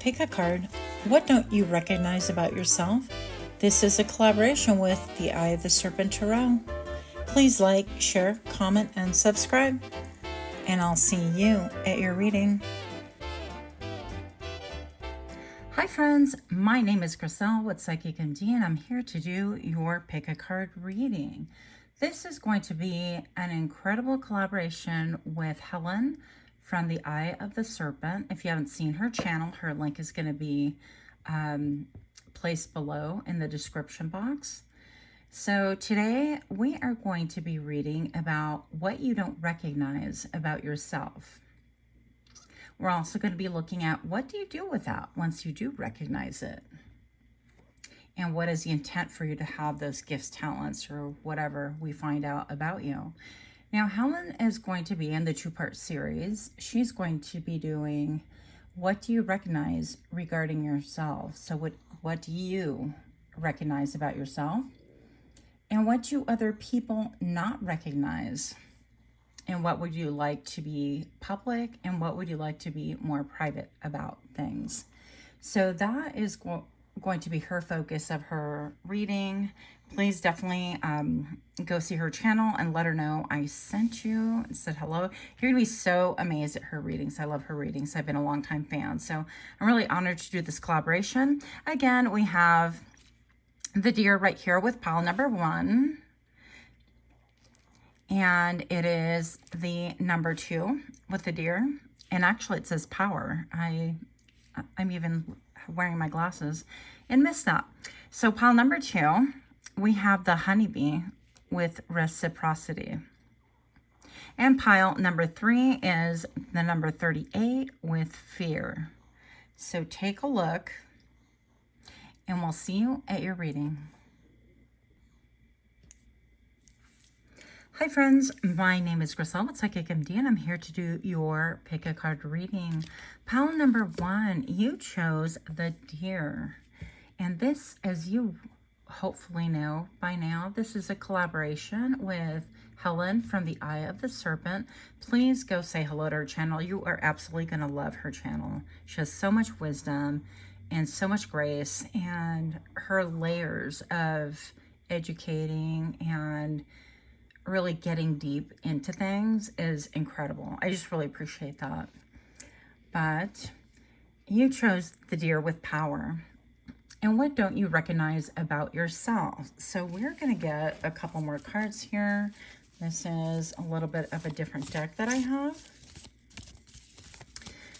Pickacard, what don't you recognize about yourself? This is a collaboration with the Eyeoftheserpenttarot. Please like, share, comment, and subscribe. And I'll see you at your reading. Hi friends, my name is Griselle with Psychicmd, and I'm here to do your Pickacard reading. This is going to be an incredible collaboration with Helen from the Eye of the Serpent. If you haven't seen her channel, her link is going to be placed below in the description box. So today we are going to be reading about what you don't recognize about yourself. We're also going to be looking at what do you do with that once you do recognize it? And what is the intent for you to have those gifts, talents, or whatever we find out about you? Now, Helen is going to be in the two-part series. She's going to be doing what do you recognize regarding yourself? So what do you recognize about yourself? And what do other people not recognize? And what would you like to be public? And what would you like to be more private about things? So that is going to be her focus of her reading. Please definitely go see her channel and let her know I sent you and said hello. You're gonna be so amazed at her readings. I love her readings. I've been a long-time fan. So I'm really honored to do this collaboration. Again, we have the deer right here with pile number 1. And it is the number 2 with the deer. And actually it says power. I'm even wearing my glasses and missed that. So pile number 2, we have the honeybee with reciprocity. And pile number 3 is the number 38 with fear. So take a look and we'll see you at your reading. Hi friends, my name is Griselle with Psychicmd, and I'm here to do your Pickacard reading. Pile number 1, you chose the deer. And this, as you hopefully know by now, this is a collaboration with Helen from the Eye of the Serpent. Please go say hello to her channel. You are absolutely going to love her channel. She has so much wisdom and so much grace, and her layers of educating and really getting deep into things is incredible. I just really appreciate that. But you chose the deer with power. And what don't you recognize about yourself? So we're going to get a couple more cards here. This is a little bit of a different deck that I have.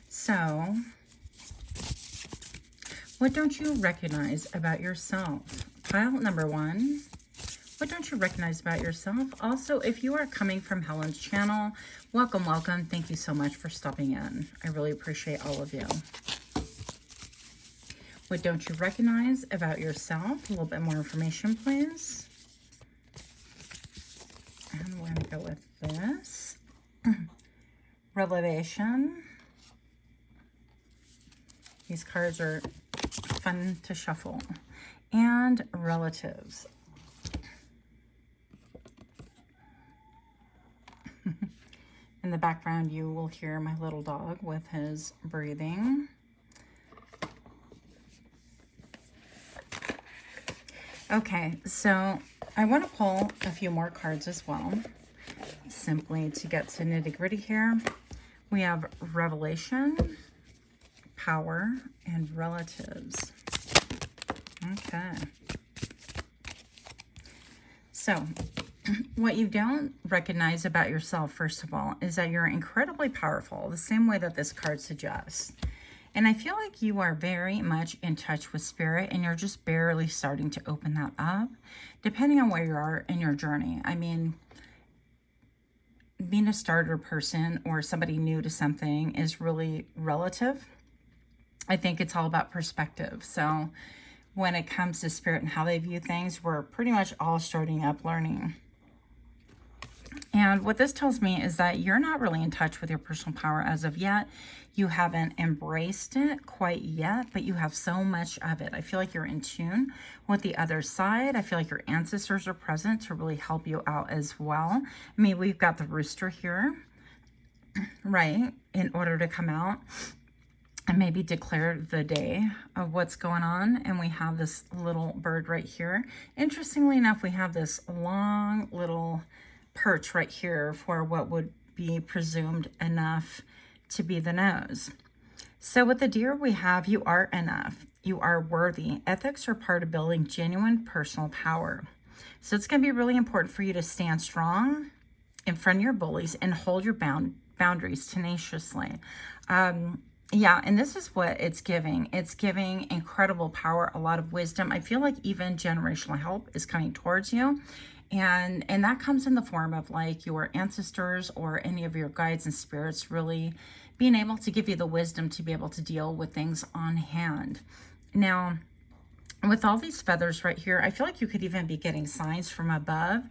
So what don't you recognize about yourself? Pile number 1. What don't you recognize about yourself? Also, if you are coming from Helen's channel, welcome, welcome. Thank you so much for stopping in. I really appreciate all of you. What don't you recognize about yourself? A little bit more information, please. And we're going to go with this. Revelation. These cards are fun to shuffle. And relatives. In the background, you will hear my little dog with his breathing. Okay, so I want to pull a few more cards as well, simply to get to nitty-gritty here. We have revelation, power, and relatives. Okay. So what you don't recognize about yourself, first of all, is that you're incredibly powerful, the same way that this card suggests. And I feel like you are very much in touch with spirit, and you're just barely starting to open that up, depending on where you are in your journey. I mean, being a starter person or somebody new to something is really relative. I think it's all about perspective. So when it comes to spirit and how they view things, we're pretty much all starting up learning. And what this tells me is that you're not really in touch with your personal power as of yet. You haven't embraced it quite yet, but you have so much of it. I feel like you're in tune with the other side. I feel like your ancestors are present to really help you out as well. I mean, we've got the rooster here, right, in order to come out. and maybe declare the day of what's going on. And we have this little bird right here. Interestingly enough, we have this long little perch right here for what would be presumed enough to be the nose. So with the deer, we have you are enough. You are worthy. Ethics are part of building genuine personal power. So it's going to be really important for you to stand strong in front of your bullies and hold your boundaries tenaciously. Yeah, and this is what it's giving. It's giving incredible power, a lot of wisdom. I feel like even generational help is coming towards you. And that comes in the form of like your ancestors or any of your guides and spirits really being able to give you the wisdom to be able to deal with things on hand. Now, with all these feathers right here, I feel like you could even be getting signs from above.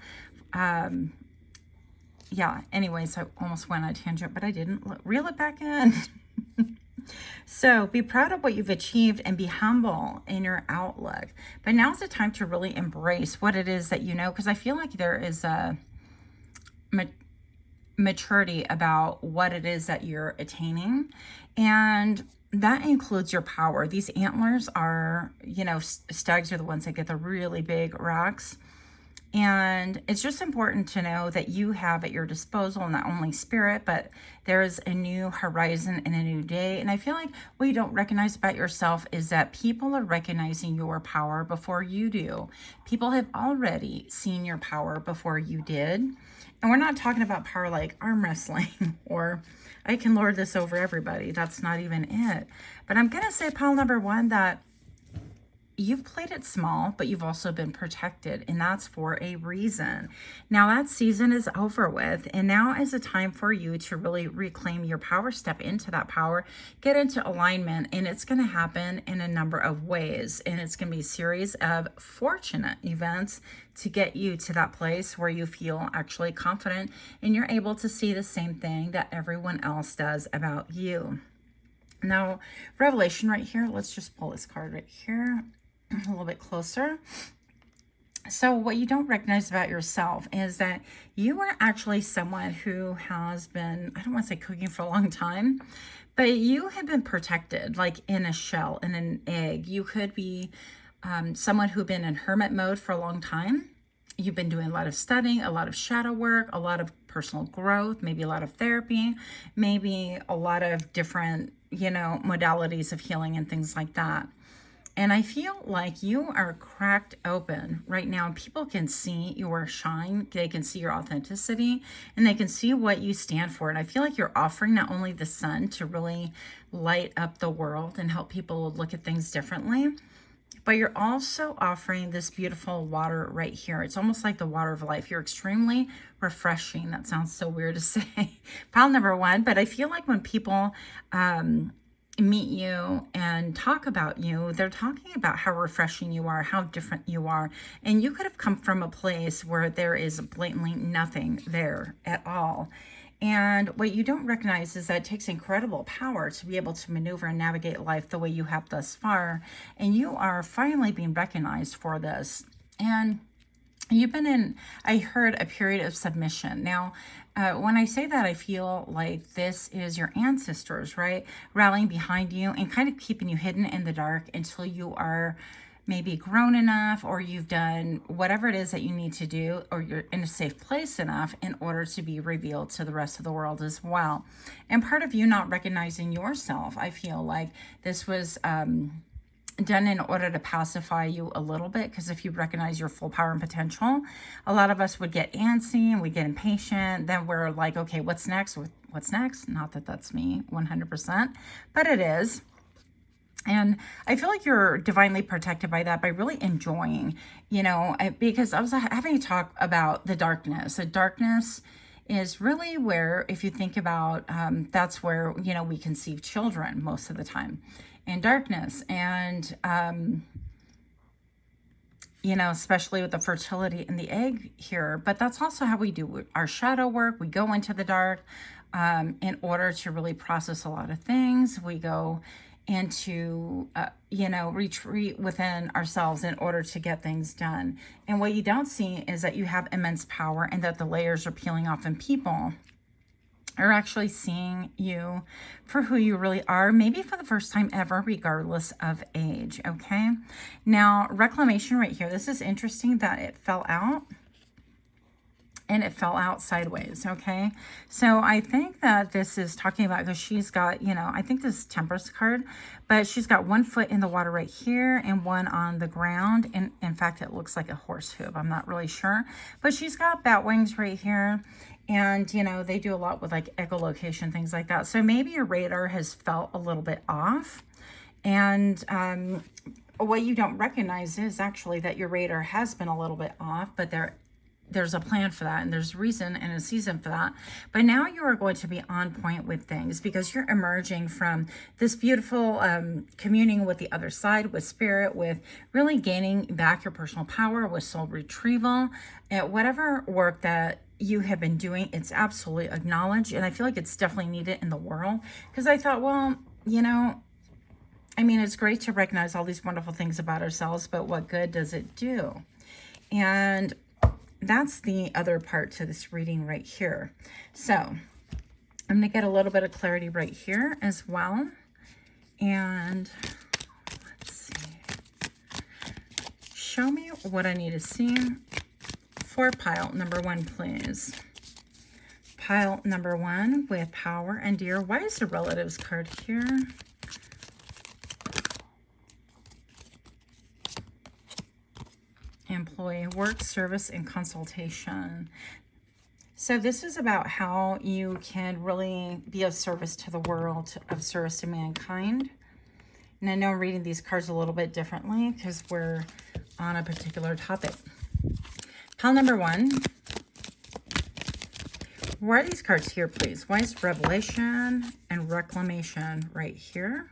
Yeah, anyways, I almost went on a tangent, but I didn't. Reel it back in. So be proud of what you've achieved and be humble in your outlook. But now's the time to really embrace what it is that you know, because I feel like there is a maturity about what it is that you're attaining. And that includes your power. These antlers are, you know, stags are the ones that get the really big rocks. And it's just important to know that you have at your disposal not only spirit, but there's a new horizon and a new day. And I feel like what you don't recognize about yourself is that people are recognizing your power before you do. People have already seen your power before you did. And we're not talking about power like arm wrestling or I can lord this over everybody. That's not even it. But I'm going to say pile number one, that you've played it small, but you've also been protected, and that's for a reason. Now that season is over with, and now is a time for you to really reclaim your power, step into that power, get into alignment, and it's going to happen in a number of ways, and it's going to be a series of fortunate events to get you to that place where you feel actually confident, and you're able to see the same thing that everyone else does about you. Now, Revelation right here, let's just pull this card right here a little bit closer. So what you don't recognize about yourself is that you are actually someone who has been, I don't want to say cooking for a long time, but you have been protected, like in a shell, in an egg. You could be someone who's been in hermit mode for a long time. You've been doing a lot of studying, a lot of shadow work, a lot of personal growth, maybe a lot of therapy, maybe a lot of different, you know, modalities of healing and things like that. And I feel like you are cracked open right now. People can see your shine. They can see your authenticity, and they can see what you stand for. And I feel like you're offering not only the sun to really light up the world and help people look at things differently, but you're also offering this beautiful water right here. It's almost like the water of life. You're extremely refreshing. That sounds so weird to say. Pile number one, but I feel like when people meet you and talk about you, they're talking about how refreshing you are, how different you are. And you could have come from a place where there is blatantly nothing there at all. And what you don't recognize is that it takes incredible power to be able to maneuver and navigate life the way you have thus far. And you are finally being recognized for this. And you've been in, I heard, a period of submission. Now, when I say that, I feel like this is your ancestors, right? Rallying behind you and kind of keeping you hidden in the dark until you are maybe grown enough, or you've done whatever it is that you need to do, or you're in a safe place enough in order to be revealed to the rest of the world as well. And part of you not recognizing yourself, I feel like this was done in order to pacify you a little bit, because if you recognize your full power and potential, a lot of us would get antsy and we get impatient. Then we're like, okay, what's next? What's next? Not that that's me 100%, but it is. And I feel like you're divinely protected by that, by really enjoying, you know, because I was having a talk about the darkness. The darkness is really where, if you think about, that's where, you know, we conceive children most of the time, in darkness. And, you know, especially with the fertility in the egg here. But that's also how we do our shadow work. We go into the dark in order to really process a lot of things. We go into, you know, retreat within ourselves in order to get things done. And what you don't see is that you have immense power, and that the layers are peeling off in people. are actually seeing you for who you really are, maybe for the first time ever, regardless of age, okay? Now, reclamation right here, this is interesting that it fell out. And it fell out sideways, okay? So I think that this is talking about, because she's got, you know, I think this is Temperance card, but she's got one foot in the water right here and one on the ground. And in fact, it looks like a horse hoof. I'm not really sure. But she's got bat wings right here. And, you know, they do a lot with like echolocation, things like that. So maybe your radar has felt a little bit off. And what you don't recognize is actually that your radar has been a little bit off, but there's a plan for that, and there's a reason and a season for that. But now you are going to be on point with things, because you're emerging from this beautiful communing with the other side, with spirit, with really gaining back your personal power, with soul retrieval, and whatever work that you have been doing, it's absolutely acknowledged. And I feel like it's definitely needed in the world, because I thought, well, you know, I mean, it's great to recognize all these wonderful things about ourselves, but what good does it do? And that's the other part to this reading right here. So I'm going to get a little bit of clarity right here as well. And let's see. Show me what I need to see for pile number one, please. Pile number one with power and dear. Why is the relatives card here? Employee, work, service, and consultation. So this is about how you can really be of service to the world, of service to mankind. And I know I'm reading these cards a little bit differently because we're on a particular topic. Pile number one. Why are these cards here, please? Why is revelation and reclamation right here?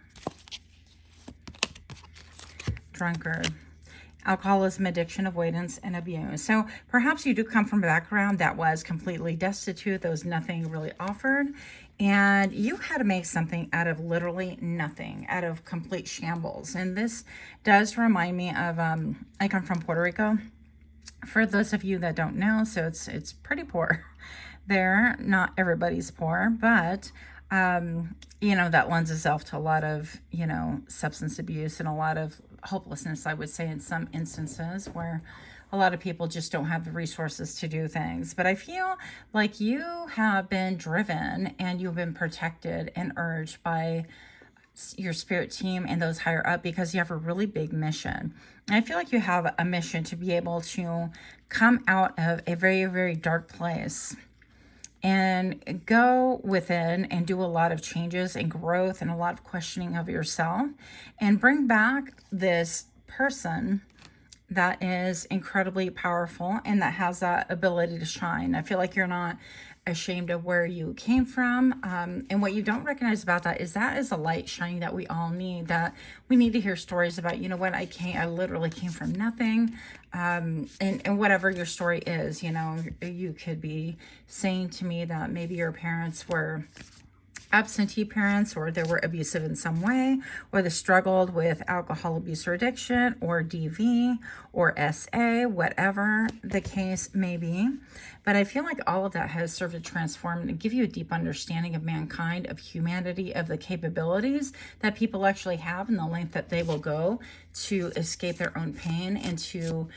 Drunkard. Alcoholism, addiction, avoidance, and abuse. So perhaps you do come from a background that was completely destitute. There was nothing really offered. And you had to make something out of literally nothing, out of complete shambles. And this does remind me of, I come from Puerto Rico. For those of you that don't know, so it's pretty poor there. Not everybody's poor, but you know, that lends itself to a lot of, you know, substance abuse and a lot of hopelessness, I would say, in some instances, where a lot of people just don't have the resources to do things. But I feel like you have been driven and you've been protected and urged by your spirit team and those higher up, because you have a really big mission. And I feel like you have a mission to be able to come out of a very, very dark place and go within and do a lot of changes and growth and a lot of questioning of yourself, and bring back this person that is incredibly powerful and that has that ability to shine. I feel like you're not ashamed of where you came from. And what you don't recognize about that is a light shining that we all need, that we need to hear stories about, you know what, I literally came from nothing. And whatever your story is, you know, you could be saying to me that maybe your parents were absentee parents, or they were abusive in some way, or they struggled with alcohol abuse or addiction, or DV, or SA, whatever the case may be. But I feel like all of that has served to transform and give you a deep understanding of mankind, of humanity, of the capabilities that people actually have, and the length that they will go to escape their own pain and to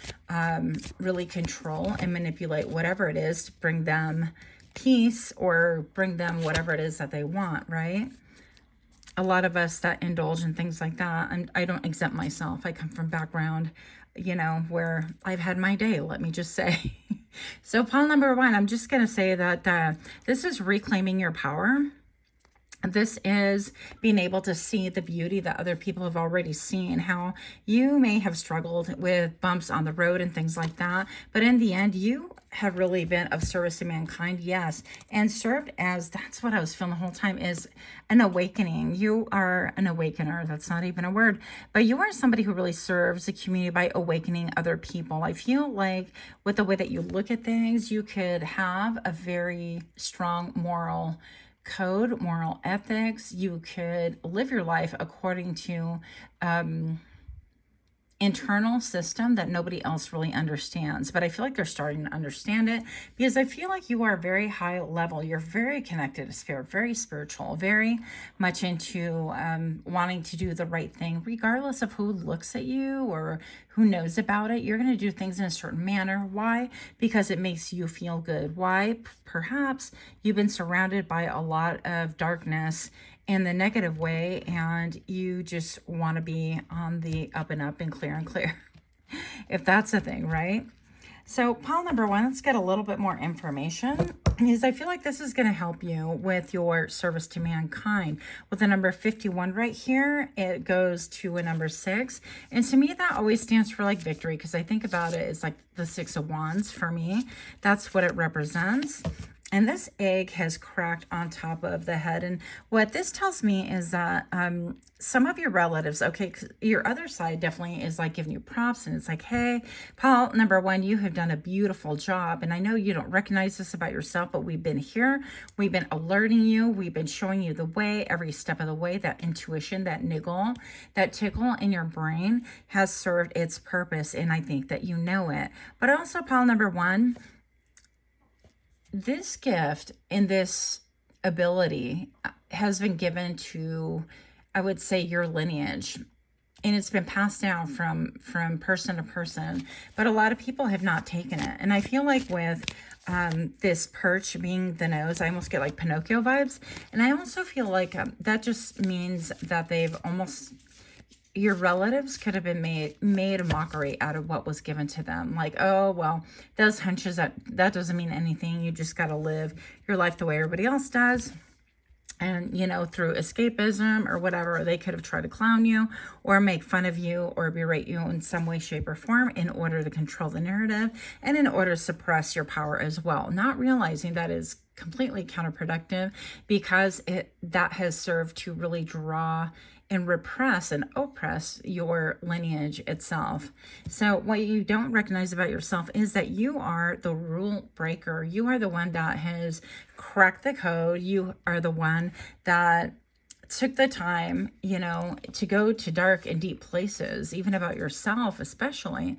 really control and manipulate whatever it is to bring them peace or bring them whatever it is that they want, right? A lot of us that indulge in things like that, and I don't exempt myself. I come from background, you know, where I've had my day, let me just say. So pile number one, I'm just going to say that this is reclaiming your power. This is being able to see the beauty that other people have already seen, how you may have struggled with bumps on the road and things like that. But in the end, you have really been of service to mankind, yes, and served as, that's what I was feeling the whole time, is an awakening. You are an awakener. That's not even a word, but you are somebody who really serves the community by awakening other people. I feel like with the way that you look at things, you could have a very strong moral code, moral ethics. You could live your life according to internal system that nobody else really understands. But I feel like they're starting to understand it, because I feel like you are very high level. You're very connected to spirit, very spiritual, very much into wanting to do the right thing, regardless of who looks at you or who knows about it. You're going to do things in a certain manner. Why? Because it makes you feel good. Why? Perhaps you've been surrounded by a lot of darkness in the negative way, and you just want to be on the up and up and clear, if that's a thing, right? So pile number one, let's get a little bit more information, because I feel like this is going to help you with your service to mankind. With the number 51 right here, it goes to a number 6. And to me, that always stands for like victory, because I think about it as like the 6 of Wands for me. That's what it represents. And this egg has cracked on top of the head. And what this tells me is that some of your relatives, okay, your other side definitely is like giving you props. And it's like, hey, Paul, number one, you have done a beautiful job. And I know you don't recognize this about yourself, but we've been here. We've been alerting you. We've been showing you the way, every step of the way. That intuition, that niggle, that tickle in your brain has served its purpose. And I think that you know it. But also, Paul, number one, this gift and this ability has been given to, I would say, your lineage. And it's been passed down from person to person. But a lot of people have not taken it. And I feel like with this perch being the nose, I almost get like Pinocchio vibes. And I also feel like that just means that they've almost... your relatives could have been made a mockery out of what was given to them. Like, oh, well, those hunches, that doesn't mean anything. You just got to live your life the way everybody else does. And, you know, through escapism or whatever, they could have tried to clown you or make fun of you or berate you in some way, shape, or form in order to control the narrative and in order to suppress your power as well. Not realizing that is completely counterproductive, because that has served to really draw and repress and oppress your lineage itself. So what you don't recognize about yourself is that you are the rule breaker. You are the one that has cracked the code. You are the one that took the time, you know, to go to dark and deep places, even about yourself especially.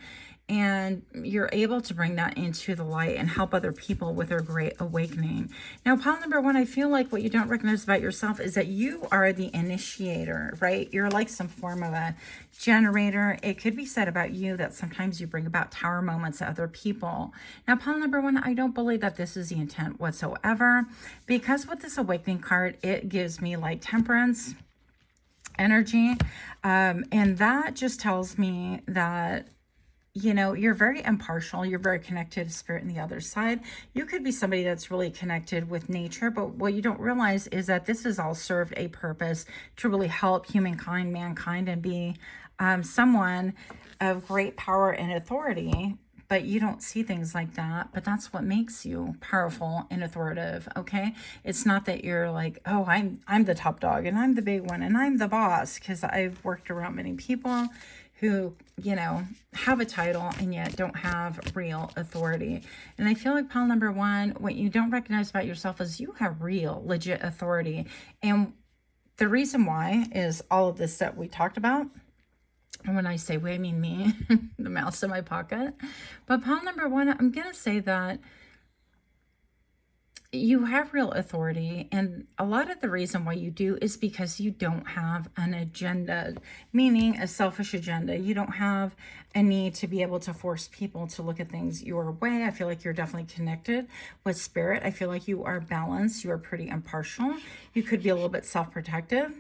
And you're able to bring that into the light and help other people with their great awakening. Now, pile number one, I feel like what you don't recognize about yourself is that you are the initiator, right? You're like some form of a generator. It could be said about you that sometimes you bring about tower moments to other people. Now, pile number one, I don't believe that this is the intent whatsoever, because with this awakening card, it gives me like temperance energy. And that just tells me that, you know, you're very impartial. You're very connected to spirit and the other side. You could be somebody that's really connected with nature, but what you don't realize is that this has all served a purpose to really help humankind, mankind, and be someone of great power and authority. But you don't see things like that. But that's what makes you powerful and authoritative, okay? It's not that you're like, oh, I'm the top dog and I'm the big one and I'm the boss, because I've worked around many people who, you know, have a title and yet don't have real authority. And I feel like pile number one, what you don't recognize about yourself is you have real, legit authority. And the reason why is all of this that we talked about. And when I say we, I mean me, the mouse in my pocket. But pile number one, I'm going to say that you have real authority, and a lot of the reason why you do is because you don't have an agenda, meaning a selfish agenda. You don't have a need to be able to force people to look at things your way. I feel like you're definitely connected with spirit. I feel like you are balanced. You are pretty impartial. You could be a little bit self-protective.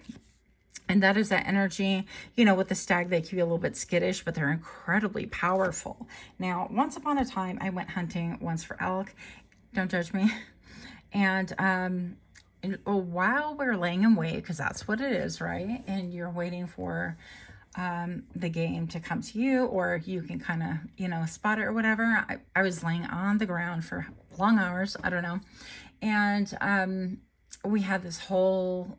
And that is that energy, you know, with the stag, they can be a little bit skittish, but they're incredibly powerful. Now, once upon a time, I went hunting once for elk. Don't judge me. And while we're laying in wait, because that's what it is, right? And you're waiting for the game to come to you, or you can kind of, you know, spot it or whatever. I was laying on the ground for long hours. I don't know. And we had this whole,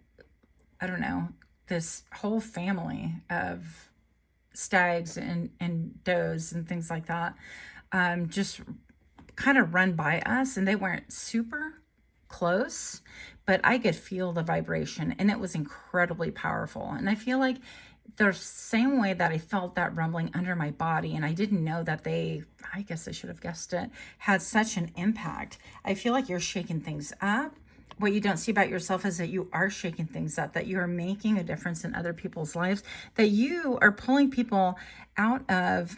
I don't know, this whole family of stags and does and things like that just kind of run by us, and they weren't super close, but I could feel the vibration, and it was incredibly powerful. And I feel like the same way that I felt that rumbling under my body, and I didn't know that I guess I should have guessed it, had such an impact. I feel like you're shaking things up. What you don't see about yourself is that you are shaking things up, that you are making a difference in other people's lives, that you are pulling people out of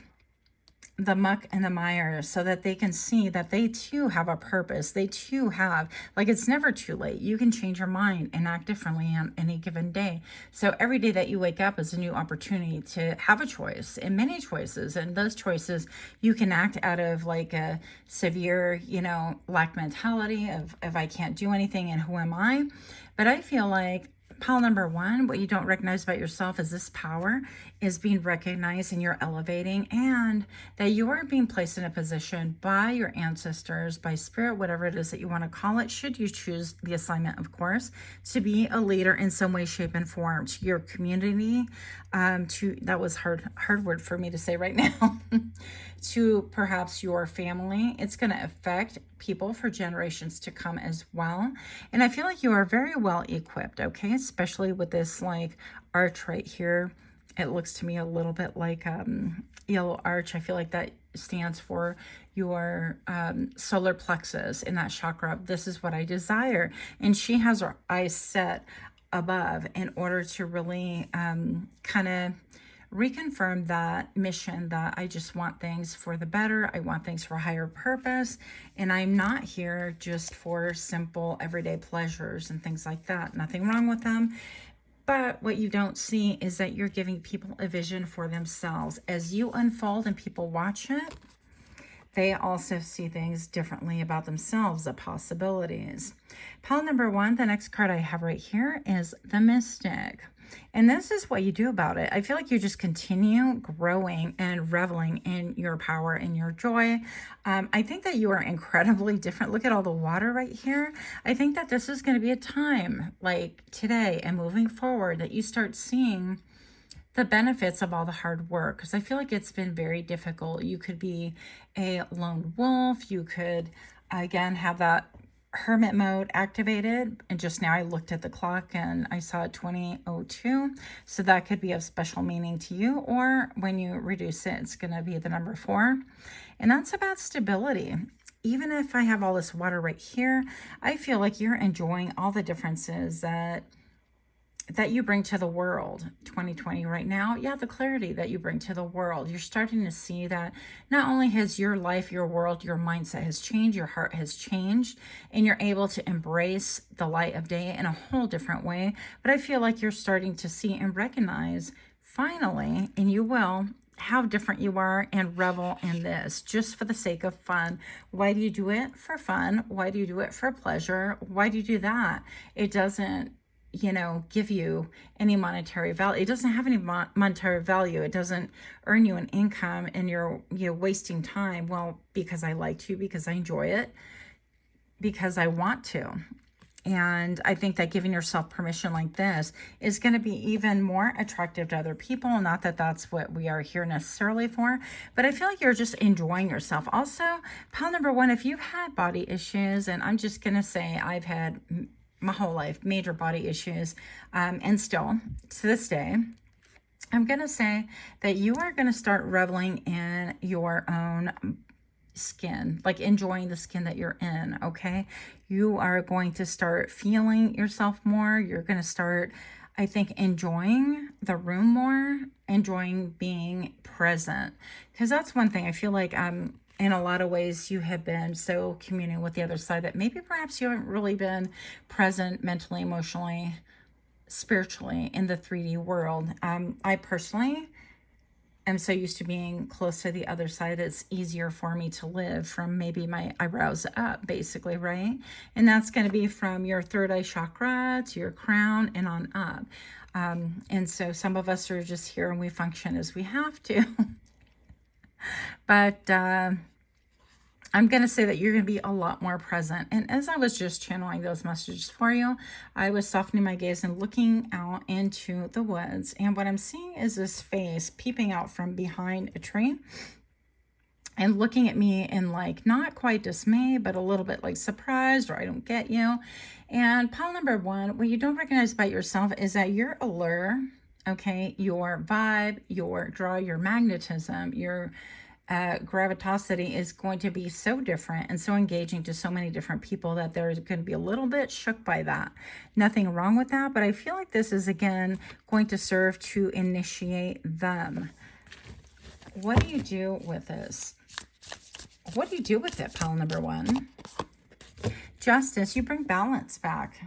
the muck and the mire so that they can see that they too have a purpose. They too have, like, it's never too late. You can change your mind and act differently on any given day. So every day that you wake up is a new opportunity to have a choice, and many choices. And those choices you can act out of like a severe, lack mentality of I can't do anything and who am I? But I feel like pile number one, what you don't recognize about yourself is this power is being recognized and you're elevating, and that you are being placed in a position by your ancestors, by spirit, whatever it is that you want to call it, should you choose the assignment, of course, to be a leader in some way, shape, and form to your community, that was hard word for me to say right now, to perhaps your family. It's going to affect people for generations to come as well. And I feel like you are very well equipped, okay? Especially with this like arch right here. It looks to me a little bit like yellow arch. I feel like that stands for your solar plexus in that chakra. This is what I desire. And she has her eyes set above in order to really kind of reconfirm that mission, that I just want things for the better. I want things for a higher purpose. And I'm not here just for simple everyday pleasures and things like that. Nothing wrong with them. But what you don't see is that you're giving people a vision for themselves. As you unfold and people watch it, they also see things differently about themselves, the possibilities. Pile number one, the next card I have right here is the Mystic. And this is what you do about it. I feel like you just continue growing and reveling in your power and your joy. I think that you are incredibly different. Look at all the water right here. I think that this is going to be a time like today and moving forward that you start seeing the benefits of all the hard work, because I feel like it's been very difficult. You could be a lone wolf. You could, again, have that hermit mode activated, and just now I looked at the clock and I saw 20:02, so that could be of special meaning to you. Or when you reduce it, it's going to be the number 4, and that's about stability. Even if I have all this water right here, I feel like you're enjoying all the differences that you bring to the world. 2020 right now, yeah, the clarity that you bring to the world. You're starting to see that not only has your life, your world, your mindset has changed, your heart has changed, and you're able to embrace the light of day in a whole different way. But I feel like you're starting to see and recognize finally, and you will, how different you are, and revel in this just for the sake of fun. Why do you do it? For fun. Why do you do it? For pleasure. Why do you do that? It doesn't give you any monetary value. It doesn't have any monetary value. It doesn't earn you an income, and you're wasting time. Well, because I like to, because I enjoy it, because I want to. And I think that giving yourself permission like this is going to be even more attractive to other people. Not that that's what we are here necessarily for, but I feel like you're just enjoying yourself. Also, pile number one, if you've had body issues, and I'm just going to say I've had my whole life major body issues, and still to this day, I'm going to say that you are going to start reveling in your own skin, like enjoying the skin that you're in, okay? You are going to start feeling yourself more. You're going to start, I think, enjoying the room more, enjoying being present. Because that's one thing I feel like in a lot of ways you have been so communing with the other side that maybe perhaps you haven't really been present mentally, emotionally, spiritually in the 3D world. I personally am so used to being close to the other side, it's easier for me to live from maybe my eyebrows up, basically, right? And that's going to be from your third eye chakra to your crown and on up. And so some of us are just here and we function as we have to. But I'm going to say that you're going to be a lot more present. And as I was just channeling those messages for you, I was softening my gaze and looking out into the woods. And what I'm seeing is this face peeping out from behind a tree. and looking at me in like not quite dismay, but a little bit like surprised, or I don't get you. And pile number one, what you don't recognize about yourself is that your allure, okay, your vibe, your draw, your magnetism, your gravitosity is going to be so different and so engaging to so many different people that they're going to be a little bit shook by that. Nothing wrong with that, but I feel like this is again going to serve to initiate them. What do you do with this? What do you do with it, pile number one? Justice, you bring balance back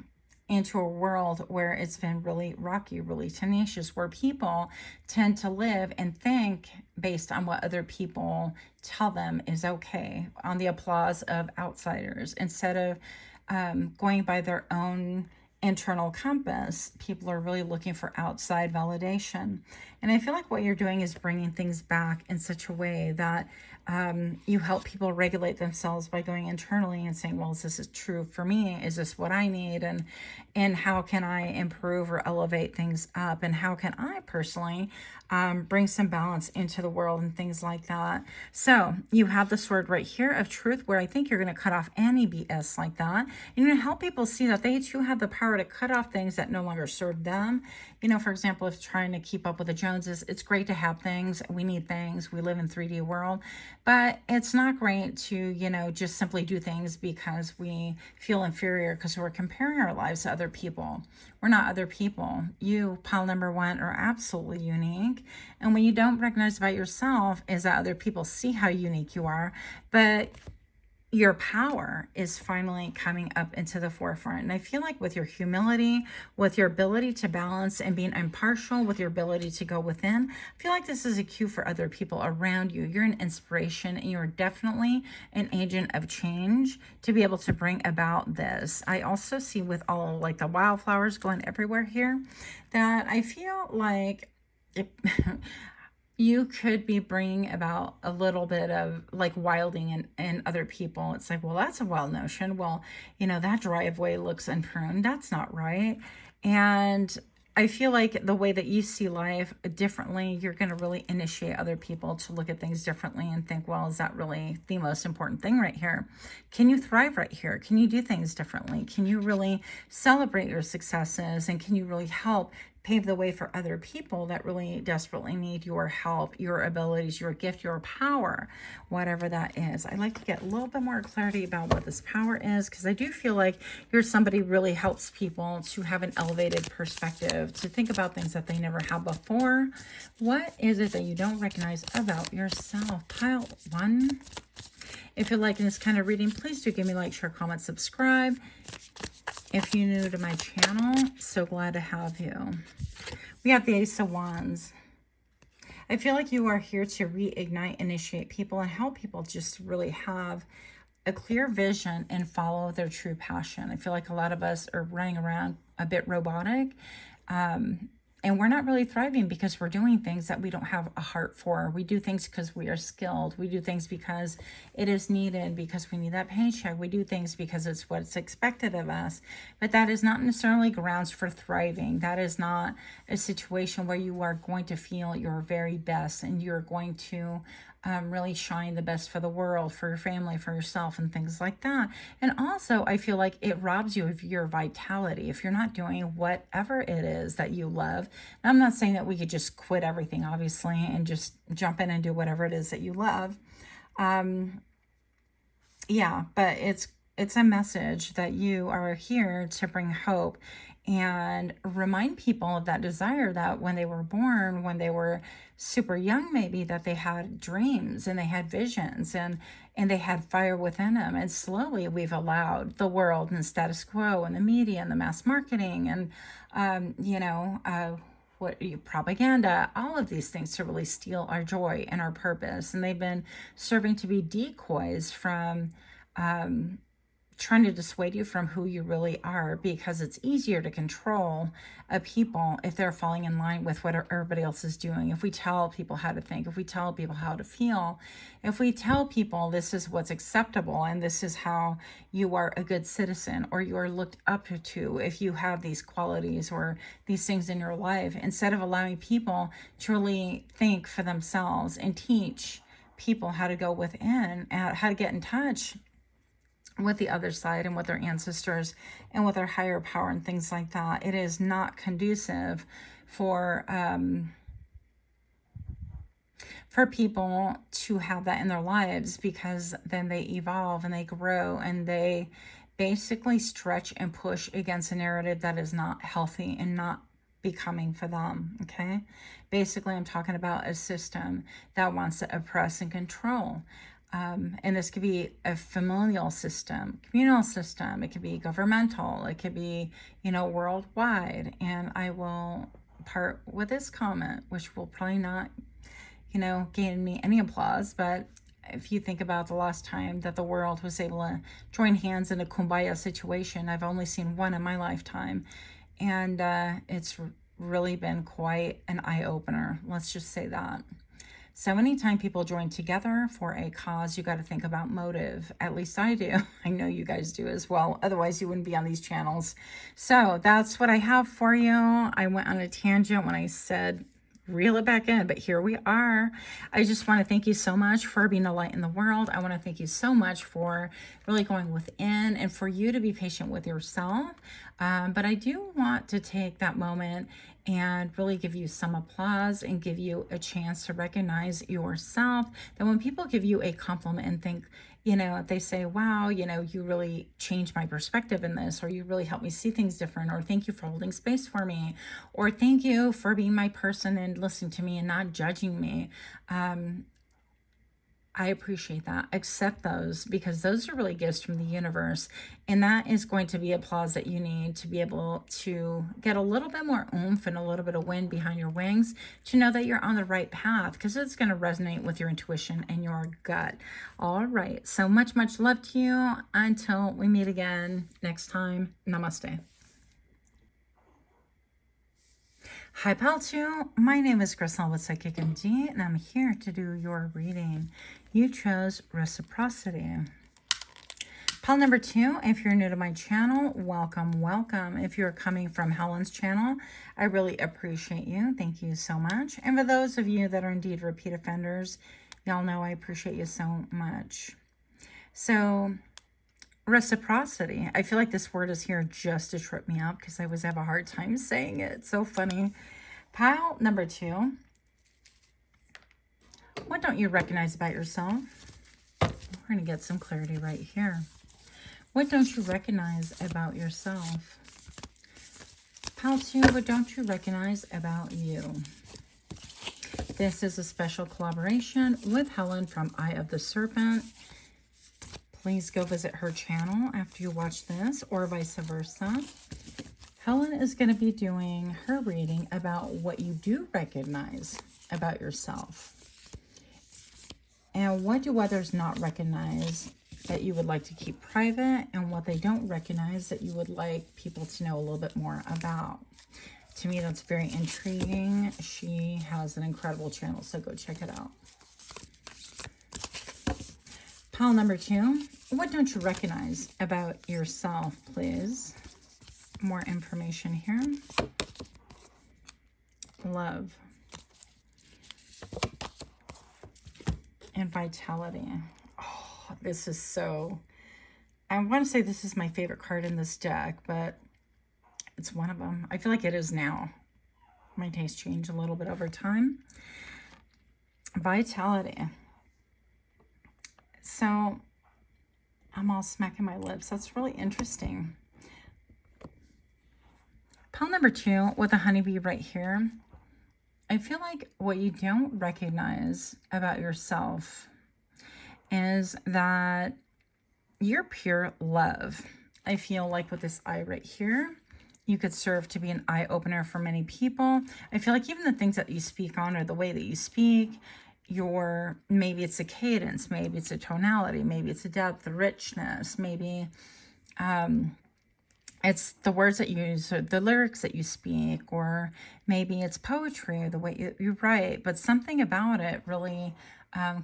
into a world where it's been really rocky, really tenacious, where people tend to live and think based on what other people tell them is okay, on the applause of outsiders, instead of going by their own internal compass. People are really looking for outside validation. And I feel like what you're doing is bringing things back in such a way that you help people regulate themselves by going internally and saying, well, is this true for me? Is this what I need? And how can I improve or elevate things up? And how can I personally bring some balance into the world and things like that? So you have the sword right here of truth, where I think you're going to cut off any BS like that. And you're going to help people see that they too have the power to cut off things that no longer serve them. You know, for example, if trying to keep up with the Joneses, it's great to have things. We need things. We live in 3D world. But it's not great to, you know, just simply do things because we feel inferior because we're comparing our lives to other people. We're not other people. You, pile number one, are absolutely unique. And what you don't recognize about yourself is that other people see how unique you are, but your power is finally coming up into the forefront. And I feel like with your humility, with your ability to balance and being impartial, with your ability to go within, I feel like this is a cue for other people around you. You're an inspiration, and you're definitely an agent of change to be able to bring about this. I also see with all like the wildflowers going everywhere here, that I feel like you could be bringing about a little bit of like wilding in other people. It's like, well, that's a wild notion. Well, you know, that driveway looks unpruned. That's not right. And I feel like the way that you see life differently, you're going to really initiate other people to look at things differently and think, well, is that really the most important thing right here? Can you thrive right here? Can you do things differently? Can you really celebrate your successes? And can you really help pave the way for other people that really desperately need your help, your abilities, your gift, your power, whatever that is? I'd like to get a little bit more clarity about what this power is, because I do feel like you're somebody who really helps people to have an elevated perspective, to think about things that they never have before. What is it that you don't recognize about yourself? Pile one. If you're liking this kind of reading, please do give me a like, share, comment, subscribe. If you're new to my channel, so glad to have you. We have the Ace of Wands. I feel like you are here to reignite, initiate people, and help people just really have a clear vision and follow their true passion. I feel like a lot of us are running around a bit robotic, and we're not really thriving because we're doing things that we don't have a heart for. We do things because we are skilled. We do things because it is needed, because we need that paycheck. We do things because it's what's expected of us. But that is not necessarily grounds for thriving. That is not a situation where you are going to feel your very best and you're going to really shine the best for the world, for your family, for yourself, and things like that. And also, I feel like it robs you of your vitality if you're not doing whatever it is that you love. Now, I'm not saying that we could just quit everything, obviously, and just jump in and do whatever it is that you love. Yeah, but it's a message that you are here to bring hope and remind people of that desire, that when they were born, when they were super young, maybe, that they had dreams and they had visions and they had fire within them. And slowly we've allowed the world and status quo and the media and the mass marketing and, propaganda, all of these things to really steal our joy and our purpose. And they've been serving to be decoys from trying to dissuade you from who you really are, because it's easier to control a people if they're falling in line with what everybody else is doing. If we tell people how to think, if we tell people how to feel, if we tell people this is what's acceptable and this is how you are a good citizen or you are looked up to if you have these qualities or these things in your life, instead of allowing people to really think for themselves and teach people how to go within, how to get in touch with the other side and with their ancestors and with their higher power and things like that. It is not conducive for people to have that in their lives, because then they evolve and they grow and they basically stretch and push against a narrative that is not healthy and not becoming for them. Okay, basically I'm talking about a system that wants to oppress and control. And this could be a familial system, communal system, it could be governmental, it could be, you know, worldwide. And I will part with this comment, which will probably not, you know, gain me any applause, but if you think about the last time that the world was able to join hands in a kumbaya situation, I've only seen one in my lifetime, and it's really been quite an eye-opener. Let's just say that. So anytime people join together for a cause, you got to think about motive. At least I do. I know you guys do as well. Otherwise, you wouldn't be on these channels. So that's what I have for you. I went on a tangent when I said reel it back in, but here we are. I just want to thank you so much for being a light in the world. I want to thank you so much for really going within and for you to be patient with yourself. But I do want to take that moment and really give you some applause and give you a chance to recognize yourself. That when people give you a compliment and think, you know, they say, wow, you know, you really changed my perspective in this, or you really helped me see things different, or thank you for holding space for me, or thank you for being my person and listening to me and not judging me. I appreciate that. Accept those, because those are really gifts from the universe. And that is going to be applause that you need to be able to get a little bit more oomph and a little bit of wind behind your wings to know that you're on the right path, because it's going to resonate with your intuition and your gut. All right. So much, much love to you. Until we meet again next time. Namaste. Hi, Pal 2. My name is Crystal with Psychicmd, and I'm here to do your reading. You chose reciprocity. Pal number 2, if you're new to my channel, welcome, welcome. If you're coming from Helen's channel, I really appreciate you. Thank you so much. And for those of you that are indeed repeat offenders, y'all know I appreciate you so much. So, reciprocity. I feel like this word is here just to trip me up, because I always have a hard time saying it. It's so funny. Pile number 2. What don't you recognize about yourself? We're going to get some clarity right here. What don't you recognize about yourself? Pile 2, what don't you recognize about you? This is a special collaboration with Helen from Eye of the Serpent. Please go visit her channel after you watch this, or vice versa. Helen is going to be doing her reading about what you do recognize about yourself. And what do others not recognize that you would like to keep private, and what they don't recognize that you would like people to know a little bit more about. To me, that's very intriguing. She has an incredible channel, so go check it out. Pile number 2, what don't you recognize about yourself, please? More information here. Love. And vitality. Oh, this is so... I want to say this is my favorite card in this deck, but it's one of them. I feel like it is now. My taste changed a little bit over time. Vitality. So, I'm all smacking my lips. That's really interesting. Pile number 2 with a honeybee right here. I feel like what you don't recognize about yourself is that you're pure love. I feel like with this eye right here, you could serve to be an eye opener for many people. I feel like even the things that you speak on, or the way that you speak, maybe it's a cadence, maybe it's a tonality, maybe it's a depth, the richness, maybe it's the words that you use, or the lyrics that you speak, or maybe it's poetry, or the way you write, but something about it really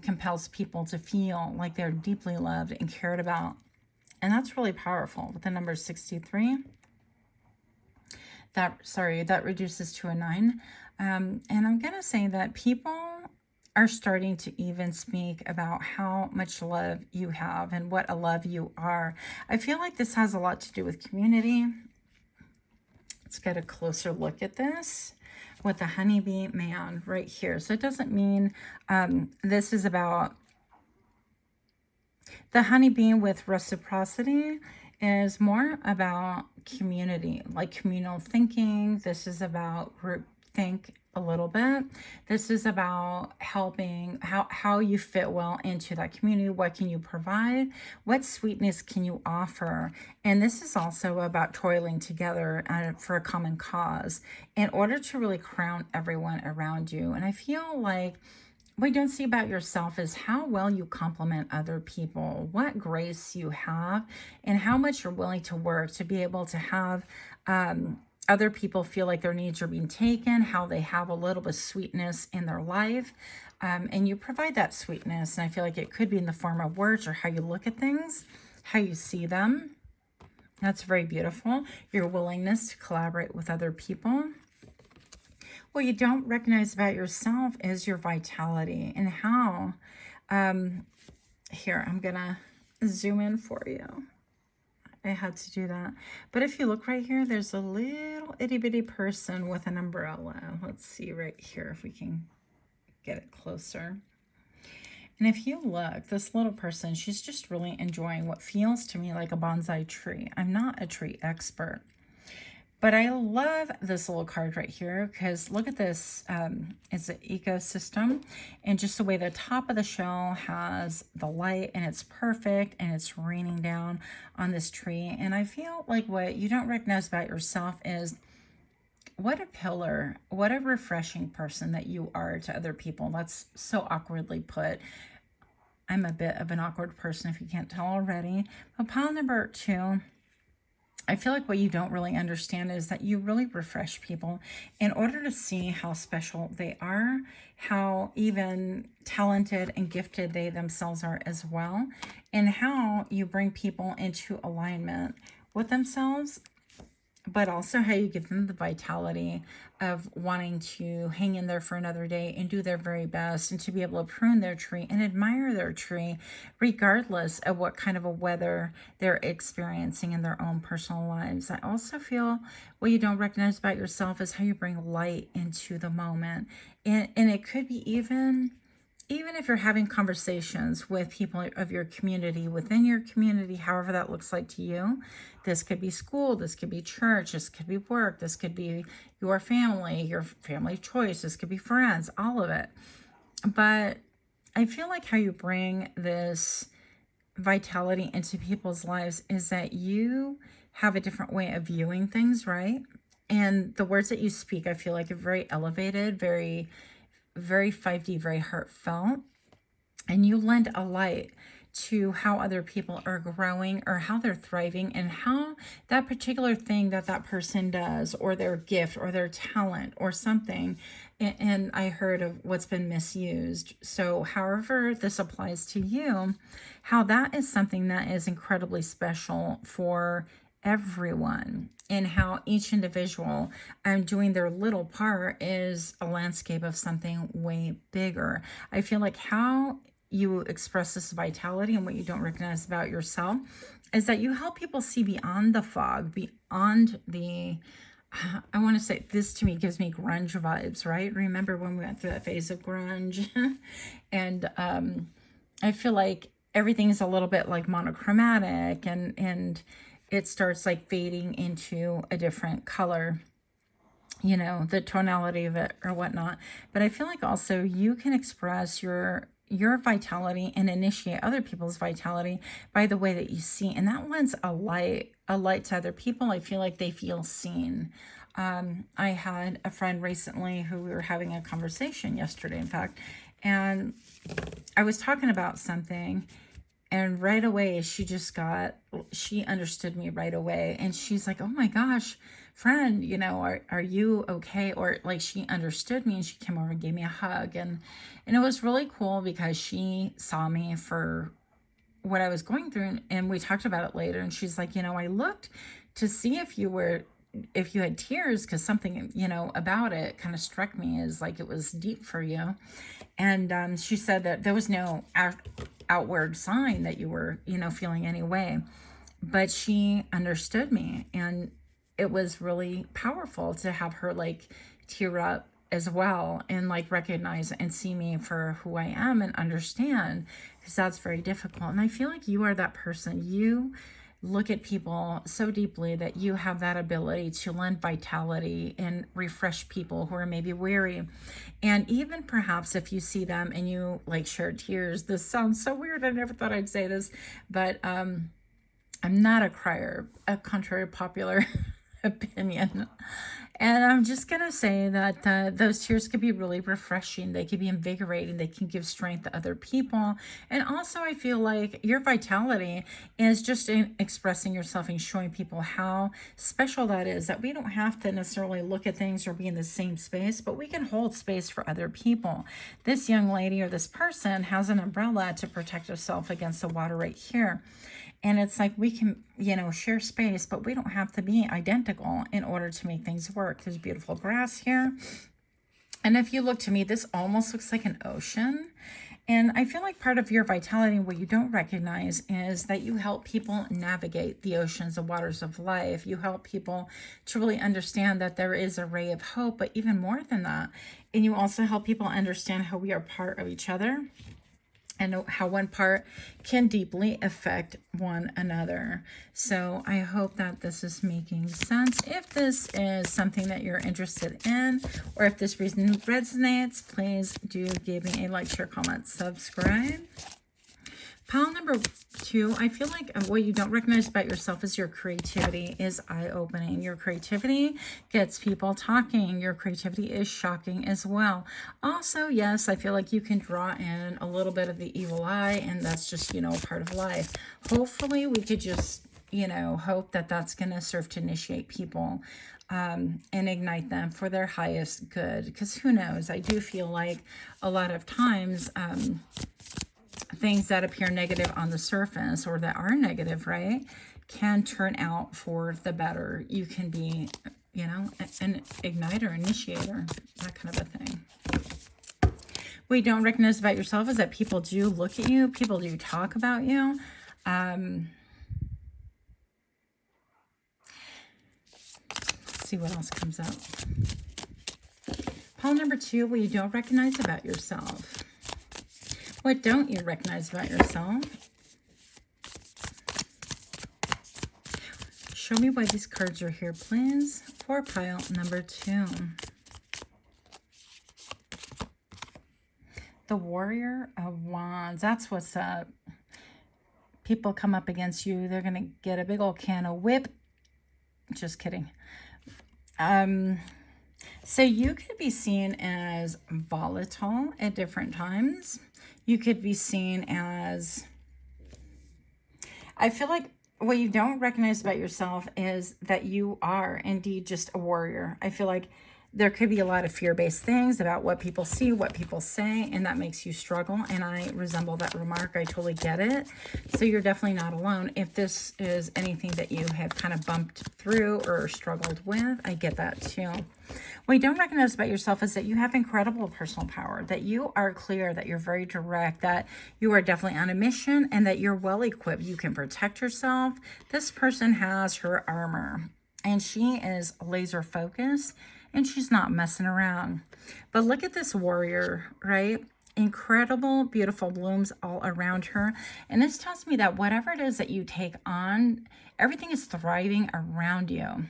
compels people to feel like they're deeply loved and cared about. And that's really powerful. With the number 63, that reduces to a 9. And I'm going to say that people are starting to even speak about how much love you have and what a love you are. I feel like this has a lot to do with community. Let's get a closer look at this with the honeybee man right here. So it doesn't mean this is about the honeybee with reciprocity is more about community, like communal thinking. This is about group think a little bit. This is about helping how you fit well into that community. What can you provide? What sweetness can you offer? And this is also about toiling together for a common cause in order to really crown everyone around you. And I feel like what you don't see about yourself is how well you complement other people, what grace you have, and how much you're willing to work to be able to have other people feel like their needs are being taken, how they have a little bit of sweetness in their life. And you provide that sweetness. And I feel like it could be in the form of words or how you look at things, how you see them. That's very beautiful. Your willingness to collaborate with other people. What you don't recognize about yourself is your vitality and how, here, I'm going to zoom in for you. I had to do that. But if you look right here, there's a little itty bitty person with an umbrella. Let's see right here if we can get it closer. And if you look, this little person, she's just really enjoying what feels to me like a bonsai tree. I'm not a tree expert. But I love this little card right here because look at this. It's an ecosystem and just the way the top of the shell has the light and it's perfect and it's raining down on this tree. And I feel like what you don't recognize about yourself is what a pillar, what a refreshing person that you are to other people. That's so awkwardly put. I'm a bit of an awkward person if you can't tell already. But pile number 2. I feel like what you don't really understand is that you really refresh people in order to see how special they are, how even talented and gifted they themselves are as well, and how you bring people into alignment with themselves, but also how you give them the vitality of wanting to hang in there for another day and do their very best and to be able to prune their tree and admire their tree regardless of what kind of a weather they're experiencing in their own personal lives. I also feel what you don't recognize about yourself is how you bring light into the moment. And it could be even if you're having conversations with people of your community, within your community, however that looks like to you. This could be school, this could be church, this could be work, this could be your family of choice, this could be friends, all of it. But I feel like how you bring this vitality into people's lives is that you have a different way of viewing things, right? And the words that you speak, I feel like are very elevated, very 5D, very heartfelt, and you lend a light to how other people are growing or how they're thriving and how that particular thing that person does or their gift or their talent or something. And I heard of what's been misused. So however this applies to you, how that is something that is incredibly special for everyone, and how each individual doing their little part is a landscape of something way bigger. I feel like how you express this vitality and what you don't recognize about yourself is that you help people see beyond the fog, beyond the, I want to say, this to me gives me grunge vibes, right? Remember when we went through that phase of grunge? And I feel like everything's a little bit like monochromatic and it starts like fading into a different color, you know, the tonality of it or whatnot. But I feel like also you can express your vitality and initiate other people's vitality by the way that you see. And that lends a light to other people. I feel like they feel seen. I had a friend recently who we were having a conversation yesterday, in fact, and I was talking about something. And right away, she understood me right away. And she's like, oh my gosh, friend, you know, are you okay? Or like she understood me and she came over and gave me a hug. And it was really cool because she saw me for what I was going through. And we talked about it later. And she's like, you know, I looked to see if you were if you had tears, because something, you know, about it kind of struck me as like it was deep for you. And she said that there was no outward sign that you were, you know, feeling any way. But she understood me, and it was really powerful to have her like tear up as well, and like recognize and see me for who I am and understand, because that's very difficult. And I feel like you are that person. You look at people so deeply that you have that ability to lend vitality and refresh people who are maybe weary. And even perhaps if you see them and you like shed tears, this sounds so weird, I never thought I'd say this, but I'm not a crier, contrary to popular opinion. And I'm just going to say that those tears could be really refreshing. They can be invigorating. They can give strength to other people. And also, I feel like your vitality is just in expressing yourself and showing people how special that is, that we don't have to necessarily look at things or be in the same space, but we can hold space for other people. This young lady or this person has an umbrella to protect herself against the water right here. And it's like we can, you know, share space, but we don't have to be identical in order to make things work. There's beautiful grass here. And if you look to me, this almost looks like an ocean. And I feel like part of your vitality, what you don't recognize, is that you help people navigate the oceans, the waters of life. You help people to really understand that there is a ray of hope, but even more than that. And you also help people understand how we are part of each other, and how one part can deeply affect one another. So I hope that this is making sense. If this is something that you're interested in, or if this reason resonates, please do give me a like, share, comment, subscribe. Pile number 2, I feel like what you don't recognize about yourself is your creativity is eye-opening. Your creativity gets people talking. Your creativity is shocking as well. Also, yes, I feel like you can draw in a little bit of the evil eye, and that's just, you know, part of life. Hopefully, we could just, you know, hope that that's going to serve to initiate people and ignite them for their highest good. Because who knows? I do feel like a lot of times things that appear negative on the surface, or that are negative, right, can turn out for the better. You can be, you know, an igniter, initiator, that kind of a thing. What you don't recognize about yourself is that people do look at you. People do talk about you. Let's see what else comes up. Pile number 2, what you don't recognize about yourself. What don't you recognize about yourself? Show me why these cards are here, please, for pile number 2. The Warrior of Wands. That's what's up. People come up against you. They're going to get a big old can of whip. Just kidding. So you could be seen as volatile at different times. You could be seen as, I feel like what you don't recognize about yourself is that you are indeed just a warrior. I feel like there could be a lot of fear-based things about what people see, what people say, and that makes you struggle. And I resemble that remark. I totally get it. So you're definitely not alone. If this is anything that you have kind of bumped through or struggled with, I get that too. What you don't recognize about yourself is that you have incredible personal power, that you are clear, that you're very direct, that you are definitely on a mission, and that you're well equipped. You can protect yourself. This person has her armor, and she is laser focused, and she's not messing around. But look at this warrior, right? Incredible, beautiful blooms all around her. And this tells me that whatever it is that you take on, everything is thriving around you.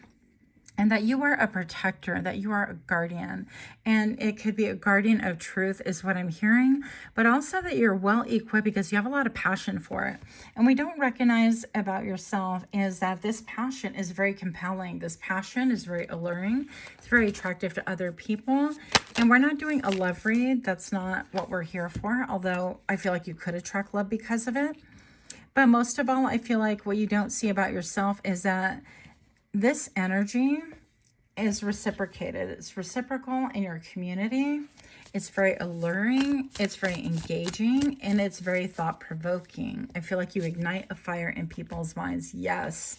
And that you are a protector, that you are a guardian. And it could be a guardian of truth is what I'm hearing. But also that you're well equipped because you have a lot of passion for it. And we don't recognize about yourself is that this passion is very compelling. This passion is very alluring. It's very attractive to other people. And we're not doing a love read. That's not what we're here for. Although I feel like you could attract love because of it. But most of all, I feel like what you don't see about yourself is that this energy is reciprocated. It's reciprocal in your community. It's very alluring. It's very engaging. And it's very thought-provoking. I feel like you ignite a fire in people's minds. Yes.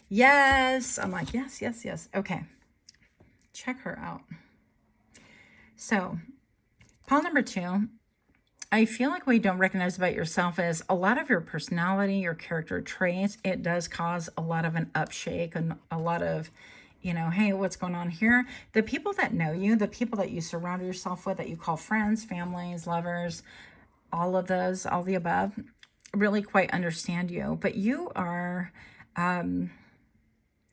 Yes. I'm like, yes, yes, yes. Okay. Check her out. So, pile number 2. I feel like what you don't recognize about yourself is a lot of your personality, your character traits. It does cause a lot of an upshake and a lot of, hey, what's going on here? The people that know you, the people that you surround yourself with, that you call friends, families, lovers, all of those, all the above, really quite understand you. But you are,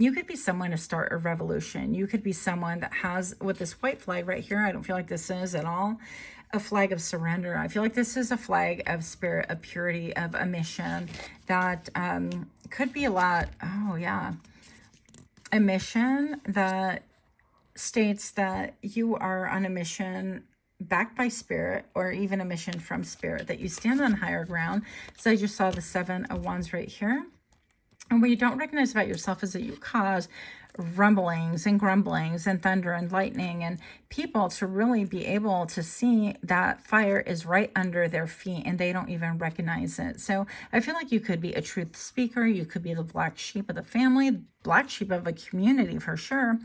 you could be someone to start a revolution. You could be someone that has, with this white flag right here, I don't feel like this is at all a flag of surrender. I feel like this is a flag of spirit, of purity, of a mission that could be a lot. Oh, yeah. A mission that states that you are on a mission backed by spirit, or even a mission from spirit, that you stand on higher ground. So I just saw the 7 of Wands right here. And what you don't recognize about yourself is that you cause rumblings and grumblings and thunder and lightning, and people to really be able to see that fire is right under their feet and they don't even recognize it. So I feel like you could be a truth speaker. You could be the black sheep of the family, black sheep of a community for sure.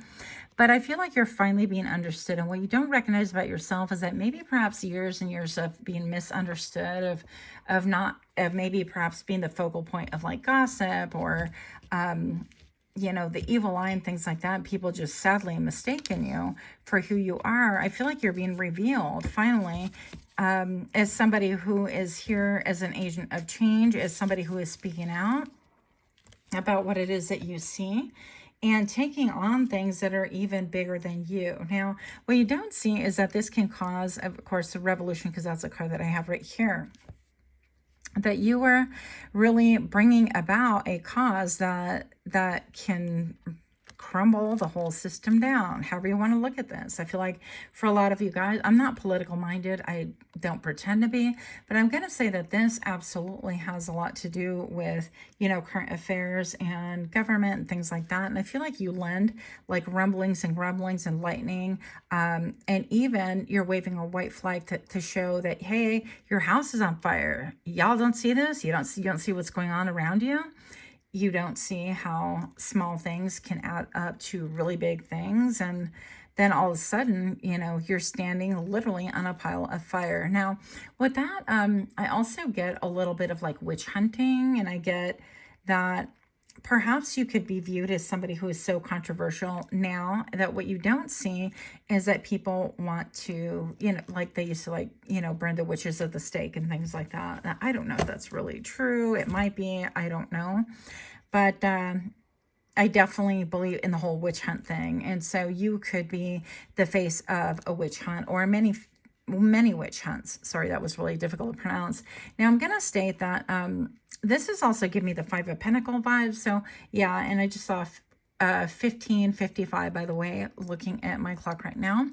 But I feel like you're finally being understood. And what you don't recognize about yourself is that maybe perhaps years and years of being misunderstood, of maybe perhaps being the focal point of like gossip, or the evil eye and things like that, people just sadly mistaken you for who you are. I feel like you're being revealed finally, as somebody who is here as an agent of change, as somebody who is speaking out about what it is that you see, and taking on things that are even bigger than you. Now, what you don't see is that this can cause, of course, a revolution, because that's a card that I have right here. That you are really bringing about a cause that can crumble the whole system down, however you want to look at this. I feel like for a lot of you guys, I'm not political minded. I don't pretend to be, but I'm going to say that this absolutely has a lot to do with, current affairs and government and things like that. And I feel like you lend like rumblings and grumblings and lightning. And even you're waving a white flag to show that, hey, your house is on fire. Y'all don't see this. You don't see what's going on around you. You don't see how small things can add up to really big things. And then all of a sudden, you're standing literally on a pile of fire. Now, with that, I also get a little bit of like witch hunting, and I get that perhaps you could be viewed as somebody who is so controversial now that what you don't see is that people want to, like they used to like, burn the witches at the stake and things like that. Now, I don't know if that's really true. It might be, I don't know. But I definitely believe in the whole witch hunt thing. And so you could be the face of a witch hunt, or many witch hunts. Sorry, that was really difficult to pronounce. Now I'm going to state that this is also giving me the 5 of Pentacles vibes. So yeah, and I just saw 15:55, by the way, looking at my clock right now.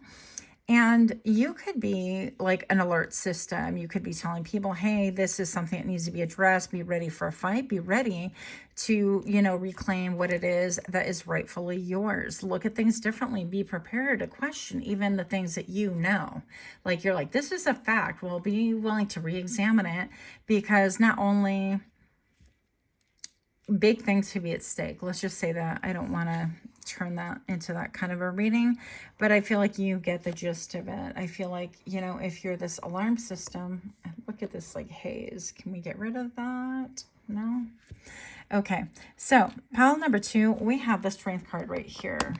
And you could be like an alert system. You could be telling people, hey, this is something that needs to be addressed. Be ready for a fight. Be ready to, reclaim what it is that is rightfully yours. Look at things differently. Be prepared to question even the things that you know. Like you're like, this is a fact. Well, be willing to re-examine it, because not only big things to be at stake. Let's just say that. I don't want to turn that into that kind of a reading, but I feel like you get the gist of it. I feel like, if you're this alarm system, look at this like haze. Can we get rid of that? No? Okay. So pile number 2, we have the Strength card right here.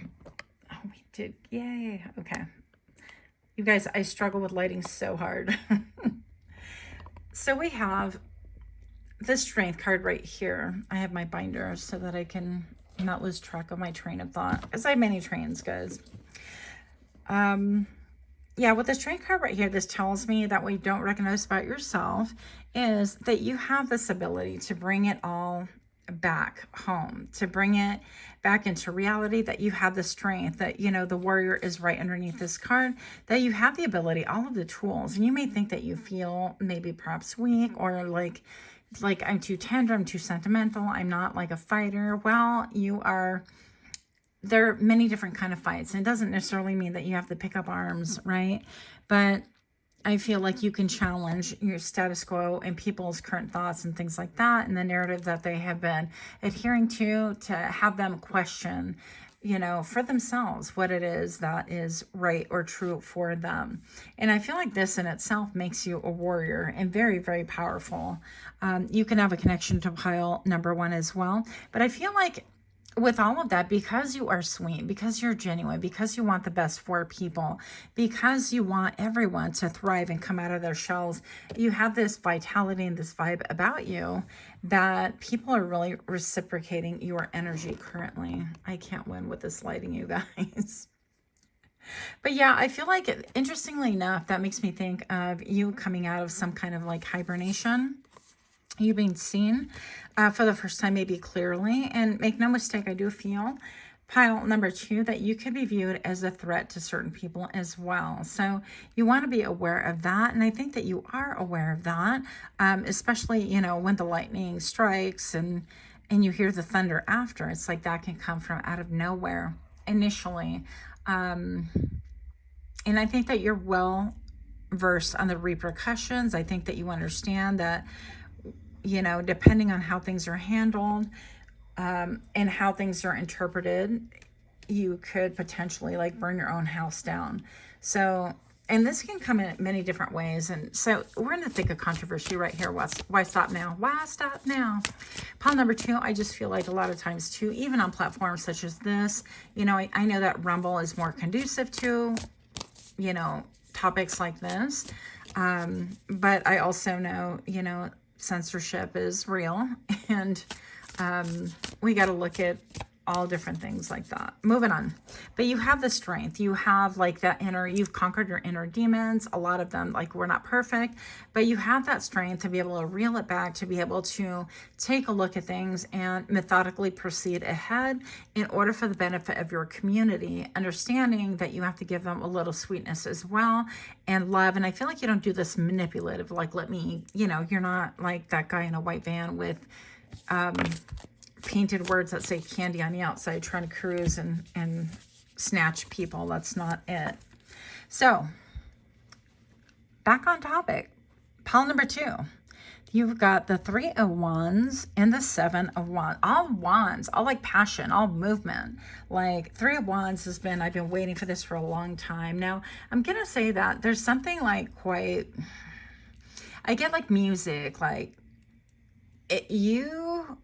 Oh, we did. Yay. Okay. You guys, I struggle with lighting so hard. So we have the Strength card right here. I have my binder so that I can not lose track of my train of thought, because I have many trains, guys. Yeah, with the Strength card right here, this tells me that what you don't recognize about yourself is that you have this ability to bring it all back home, to bring it back into reality, that you have the strength, that, the warrior is right underneath this card, that you have the ability, all of the tools. And you may think that you feel maybe perhaps weak, or like I'm too tender, I'm too sentimental, I'm not like a fighter. Well, you are. There are many different kind of fights, and it doesn't necessarily mean that you have to pick up arms, right? But I feel like you can challenge your status quo and people's current thoughts and things like that, and the narrative that they have been adhering to have them question, you know, for themselves what it is that is right or true for them. And I feel like this in itself makes you a warrior and very, very powerful. You can have a connection to pile number 1 as well. But I feel like with all of that, because you are sweet, because you're genuine, because you want the best for people, because you want everyone to thrive and come out of their shells, you have this vitality and this vibe about you that people are really reciprocating your energy currently. I can't win with this lighting, you guys. But yeah, I feel like, interestingly enough, that makes me think of you coming out of some kind of like hibernation. You being seen for the first time, maybe clearly. And make no mistake, I do feel pile number 2 that you could be viewed as a threat to certain people as well. So you want to be aware of that. And I think that you are aware of that, especially, you know, when the lightning strikes and you hear the thunder after. It's like that can come from out of nowhere initially. And I think that you're well versed on the repercussions. I think that you understand that, you know, depending on how things are handled and how things are interpreted, you could potentially like burn your own house down. So, and this can come in many different ways. And so we're going to think of controversy right here. Why stop now? Why stop now? Pile number 2, I just feel like a lot of times too, even on platforms such as this, you know, I know that Rumble is more conducive to, you know, topics like this. But I also know, you know, censorship is real, and we got to look at all different things like that. Moving on. But you have the strength. You have like that inner, you've conquered your inner demons. A lot of them, like, we're not perfect, but you have that strength to be able to reel it back, to be able to take a look at things and methodically proceed ahead in order for the benefit of your community, understanding that you have to give them a little sweetness as well and love. And I feel like you don't do this manipulative, like, let me, you know, you're not like that guy in a white van with, painted words that say candy on the outside, trying to cruise and snatch people. That's not it. So back on topic, pile number 2, you've got the 3 of Wands and the 7 of Wands. All wands, all like passion, all movement. Like 3 of Wands has been, I've been waiting for this for a long time. Now I'm gonna say that there's something like quite, I get like music, like it, you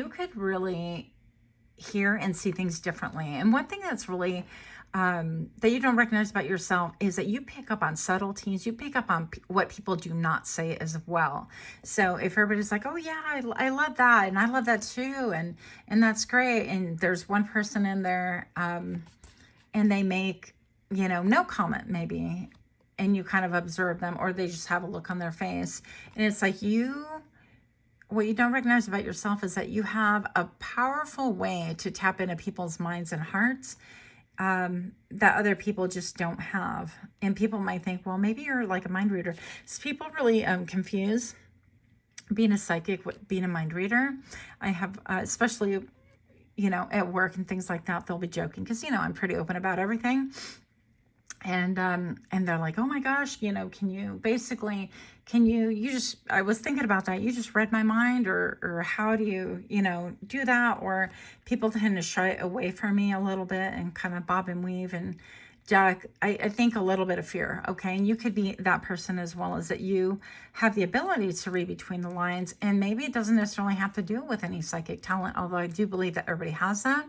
could really hear and see things differently. And one thing that's really that you don't recognize about yourself is that you pick up on subtleties. You pick up on what people do not say as well. So if everybody's like, oh yeah, I love that, and I love that too, and that's great, and there's one person in there and they make, you know, no comment maybe, and you kind of observe them, or they just have a look on their face, and it's like what you don't recognize about yourself is that you have a powerful way to tap into people's minds and hearts that other people just don't have. And people might think, well, maybe you're like a mind reader. So people really confuse being a psychic with being a mind reader. I have, especially, you know, at work and things like that, they'll be joking because, you know, I'm pretty open about everything. And they're like, oh my gosh, you know, you just, I was thinking about that. You just read my mind, or how do you, you know, do that? Or people tend to shy away from me a little bit and kind of bob and weave and duck. I think a little bit of fear. Okay. And you could be that person as well, as that you have the ability to read between the lines. And maybe it doesn't necessarily have to do with any psychic talent, although I do believe that everybody has that.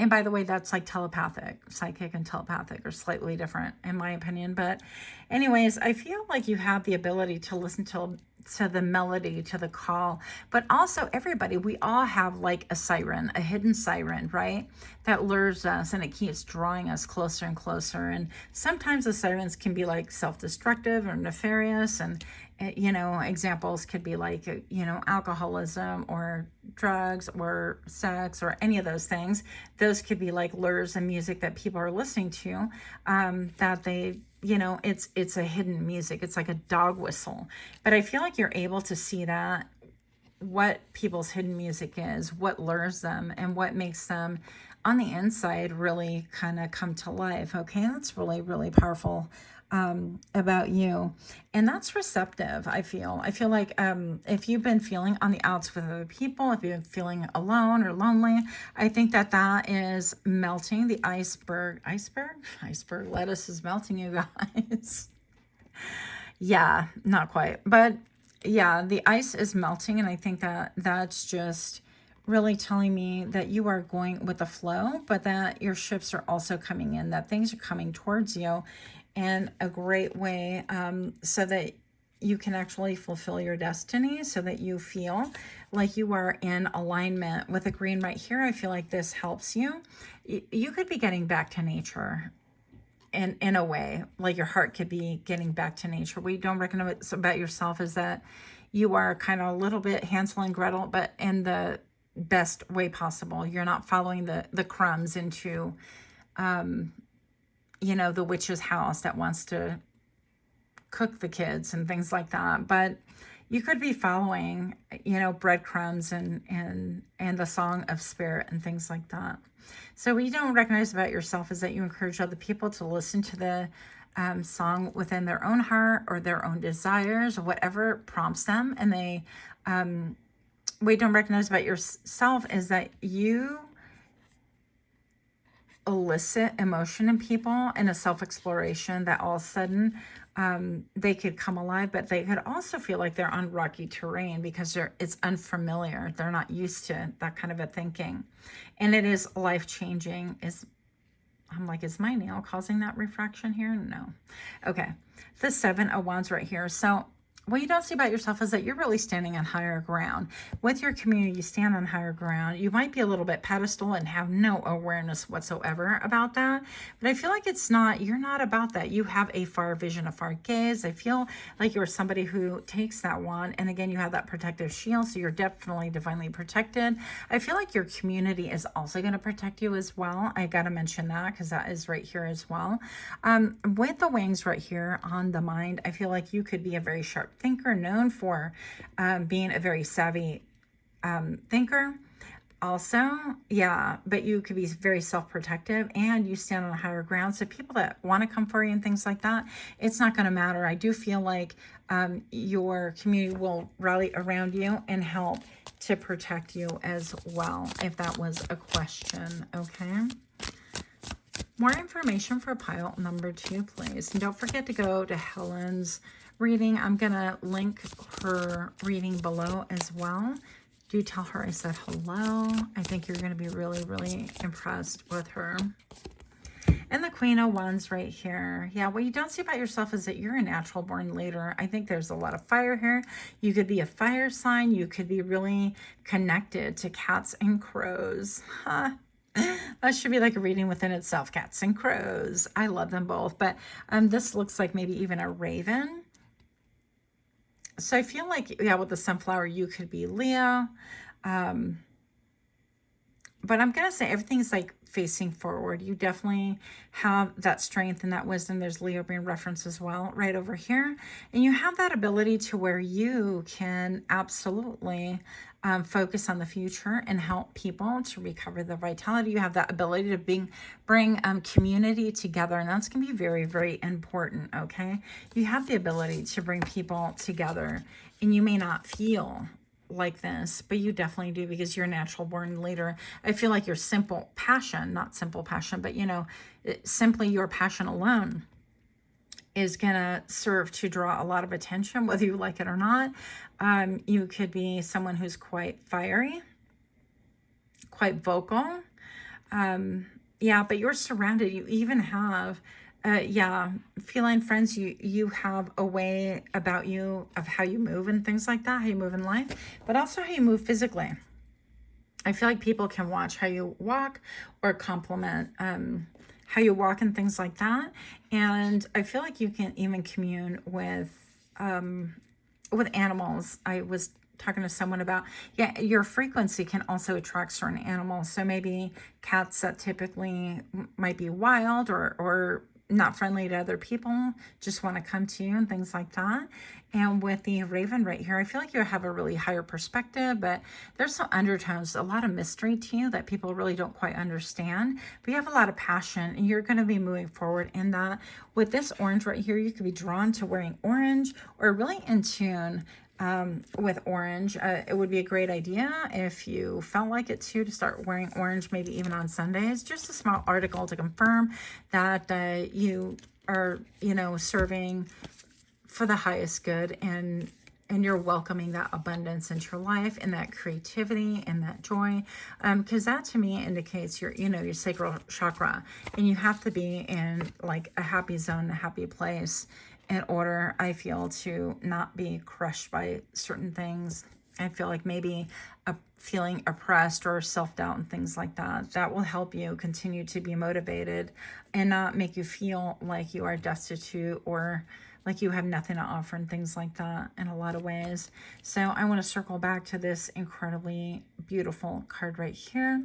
And by the way, that's like telepathic. Psychic and telepathic are slightly different in my opinion. But anyways, I feel like you have the ability to listen to the melody, to the call. But also everybody, we all have like a siren, a hidden siren, right? That lures us and it keeps drawing us closer and closer. And sometimes the sirens can be like self-destructive or nefarious. And, you know, examples could be like, you know, alcoholism or drugs or sex or any of those things. Those could be like lures and music that people are listening to, that they, you know, it's a hidden music. It's like a dog whistle. But I feel like you're able to see that, what people's hidden music is, what lures them, and what makes them on the inside really kind of come to life. Okay, that's really, really powerful about you. And that's receptive, I feel. I feel like if you've been feeling on the outs with other people, if you've been feeling alone or lonely, I think that that is melting. The iceberg lettuce is melting, you guys. Yeah, not quite. But yeah, the ice is melting. And I think that that's just really telling me that you are going with the flow, but that your ships are also coming in, that things are coming towards you in a great way, so that you can actually fulfill your destiny, so that you feel like you are in alignment with the green right here. I feel like this helps you. You could be getting back to nature in a way, like your heart could be getting back to nature. What you don't recognize about yourself is that you are kind of a little bit Hansel and Gretel, but in the best way possible. You're not following the crumbs into, you know, the witch's house that wants to cook the kids and things like that. But you could be following, you know, breadcrumbs and the song of spirit and things like that. So what you don't recognize about yourself is that you encourage other people to listen to the song within their own heart or their own desires or whatever prompts them. And they, what you don't recognize about yourself is that you elicit emotion in people in a self-exploration that all of a sudden they could come alive, but they could also feel like they're on rocky terrain because it's unfamiliar. They're not used to that kind of a thinking. And it is life-changing. I'm like, is my nail causing that refraction here? No. Okay. The 7 of Wands right here. So what you don't see about yourself is that you're really standing on higher ground. With your community, you stand on higher ground. You might be a little bit pedestal and have no awareness whatsoever about that. But I feel like you're not about that. You have a far vision, a far gaze. I feel like you're somebody who takes that wand. And again, you have that protective shield. So you're definitely divinely protected. I feel like your community is also going to protect you as well. I got to mention that because that is right here as well. With the wings right here on the mind, I feel like you could be a very sharp thinker, known for being a very savvy thinker also. Yeah, but you could be very self-protective and you stand on a higher ground. So people that want to come for you and things like that, it's not going to matter. I do feel like your community will rally around you and help to protect you as well, if that was a question. Okay. More information for pile number 2, please. And don't forget to go to Helen's reading. I'm going to link her reading below as well. Do tell her I said hello. I think you're going to be really, really impressed with her. And the Queen of Wands right here. Yeah, what you don't see about yourself is that you're a natural born leader. I think there's a lot of fire here. You could be a fire sign. You could be really connected to cats and crows. Huh. That should be like a reading within itself. Cats and crows. I love them both. But this looks like maybe even a raven. So I feel like, yeah, with the sunflower, you could be Leo. But I'm going to say everything's like facing forward. You definitely have that strength and that wisdom. There's Leo being referenced as well right over here. And you have that ability to where you can absolutely focus on the future and help people to recover the vitality. You have that ability to bring community together, and that's going to be very, very important, okay? You have the ability to bring people together, and you may not feel like this, but you definitely do because you're a natural born leader. I feel like your simple passion, not simple passion, but, you know, simply your passion alone is going to serve to draw a lot of attention, whether you like it or not. You could be someone who's quite fiery, quite vocal. Yeah, but you're surrounded. You even have, yeah, feline friends. You have a way about you of how you move and things like that, how you move in life, but also how you move physically. I feel like people can watch how you walk or compliment how you walk and things like that. And I feel like you can even commune with animals. I was talking to someone about, yeah, your frequency can also attract certain animals. So maybe cats that typically might be wild or not friendly to other people, just want to come to you and things like that. And with the Raven right here, I feel like you have a really higher perspective, but there's some undertones, a lot of mystery to you that people really don't quite understand. But you have a lot of passion, and you're going to be moving forward in that. With this orange right here, you could be drawn to wearing orange or really in tune with orange. It would be a great idea if you felt like it too to start wearing orange, maybe even on Sundays. Just a small article to confirm that you are, serving for the highest good, and you're welcoming that abundance into your life and that creativity and that joy, because that to me indicates your sacral chakra, and you have to be in like a happy zone, a happy place, in order, I feel, to not be crushed by certain things. I feel like maybe feeling oppressed or self-doubt and things like that. That will help you continue to be motivated and not make you feel like you are destitute or like you have nothing to offer and things like that in a lot of ways. So I want to circle back to this incredibly beautiful card right here.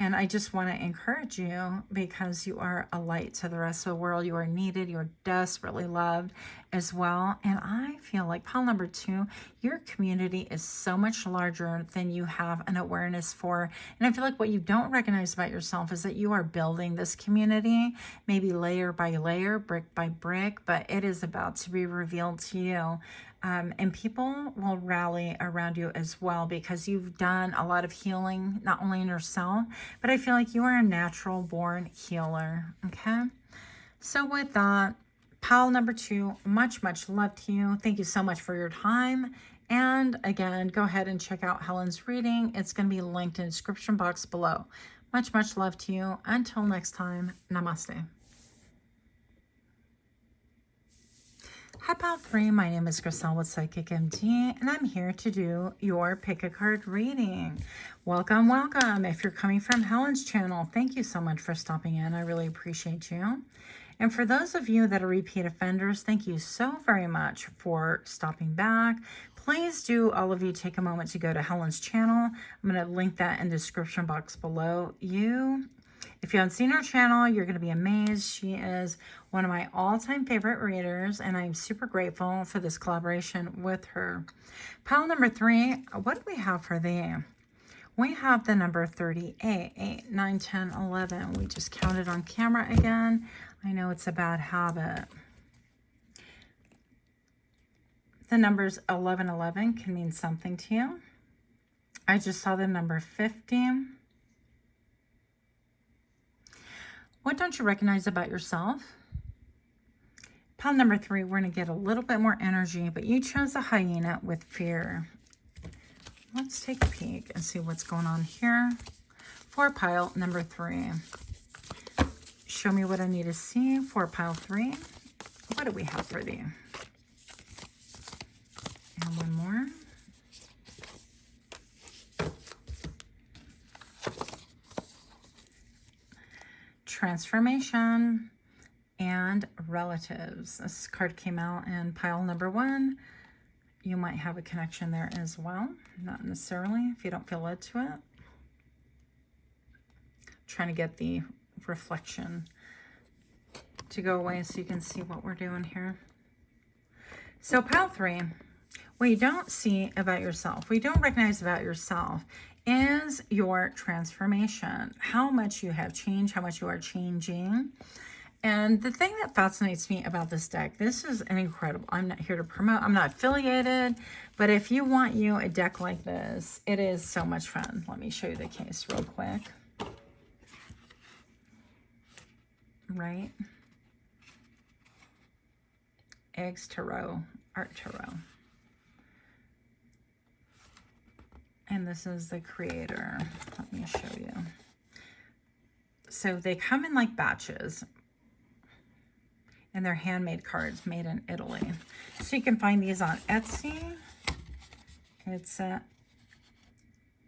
And I just want to encourage you, because you are a light to the rest of the world. You are needed. You're desperately loved as well. And I feel like pile number 2, your community is so much larger than you have an awareness for. And I feel like what you don't recognize about yourself is that you are building this community, maybe layer by layer, brick by brick, but it is about to be revealed to you. And people will rally around you as well, because you've done a lot of healing, not only in yourself, but I feel like you are a natural born healer. Okay. So with that, pile number 2, much, much love to you. Thank you so much for your time. And again, go ahead and check out Helen's reading. It's going to be linked in the description box below. Much, much love to you. Until next time, namaste. Hi pile 3, my name is Crystal with Psychicmd, and I'm here to do your Pickacard reading. Welcome, welcome. If you're coming from Helen's channel, thank you so much for stopping in. I really appreciate you. And for those of you that are repeat offenders, thank you so very much for stopping back. Please do, all of you, take a moment to go to Helen's channel. I'm going to link that in the description box below. If you haven't seen her channel, you're going to be amazed. She is one of my all-time favorite readers, and I'm super grateful for this collaboration with her. Pile number 3, what do we have for thee? We have the number 38, 8, 9, 10, 11. We just counted on camera again. I know it's a bad habit. The numbers 11, 11 can mean something to you. I just saw the number 50. What don't you recognize about yourself? Pile number 3, we're going to get a little bit more energy, but you chose a hyena with fear. Let's take a peek and see what's going on here for pile number 3. Show me what I need to see for pile 3. What do we have for thee? And one more. Transformation and relatives. This card came out in pile number 1. You might have a connection there as well. Not necessarily if you don't feel led to it. Trying to get the reflection to go away so you can see what we're doing here. So pile 3, what you don't see about yourself, what you don't recognize about yourself, is your transformation. How much you have changed, how much you are changing. And the thing that fascinates me about this deck, this is an incredible, I'm not here to promote, I'm not affiliated, but if you want a deck like this, it is so much fun. Let me show you the case real quick. Right? Eggs Tarot, Art Tarot. And this is the creator. Let me show you. So they come in like batches. And they're handmade cards made in Italy. So you can find these on Etsy. It's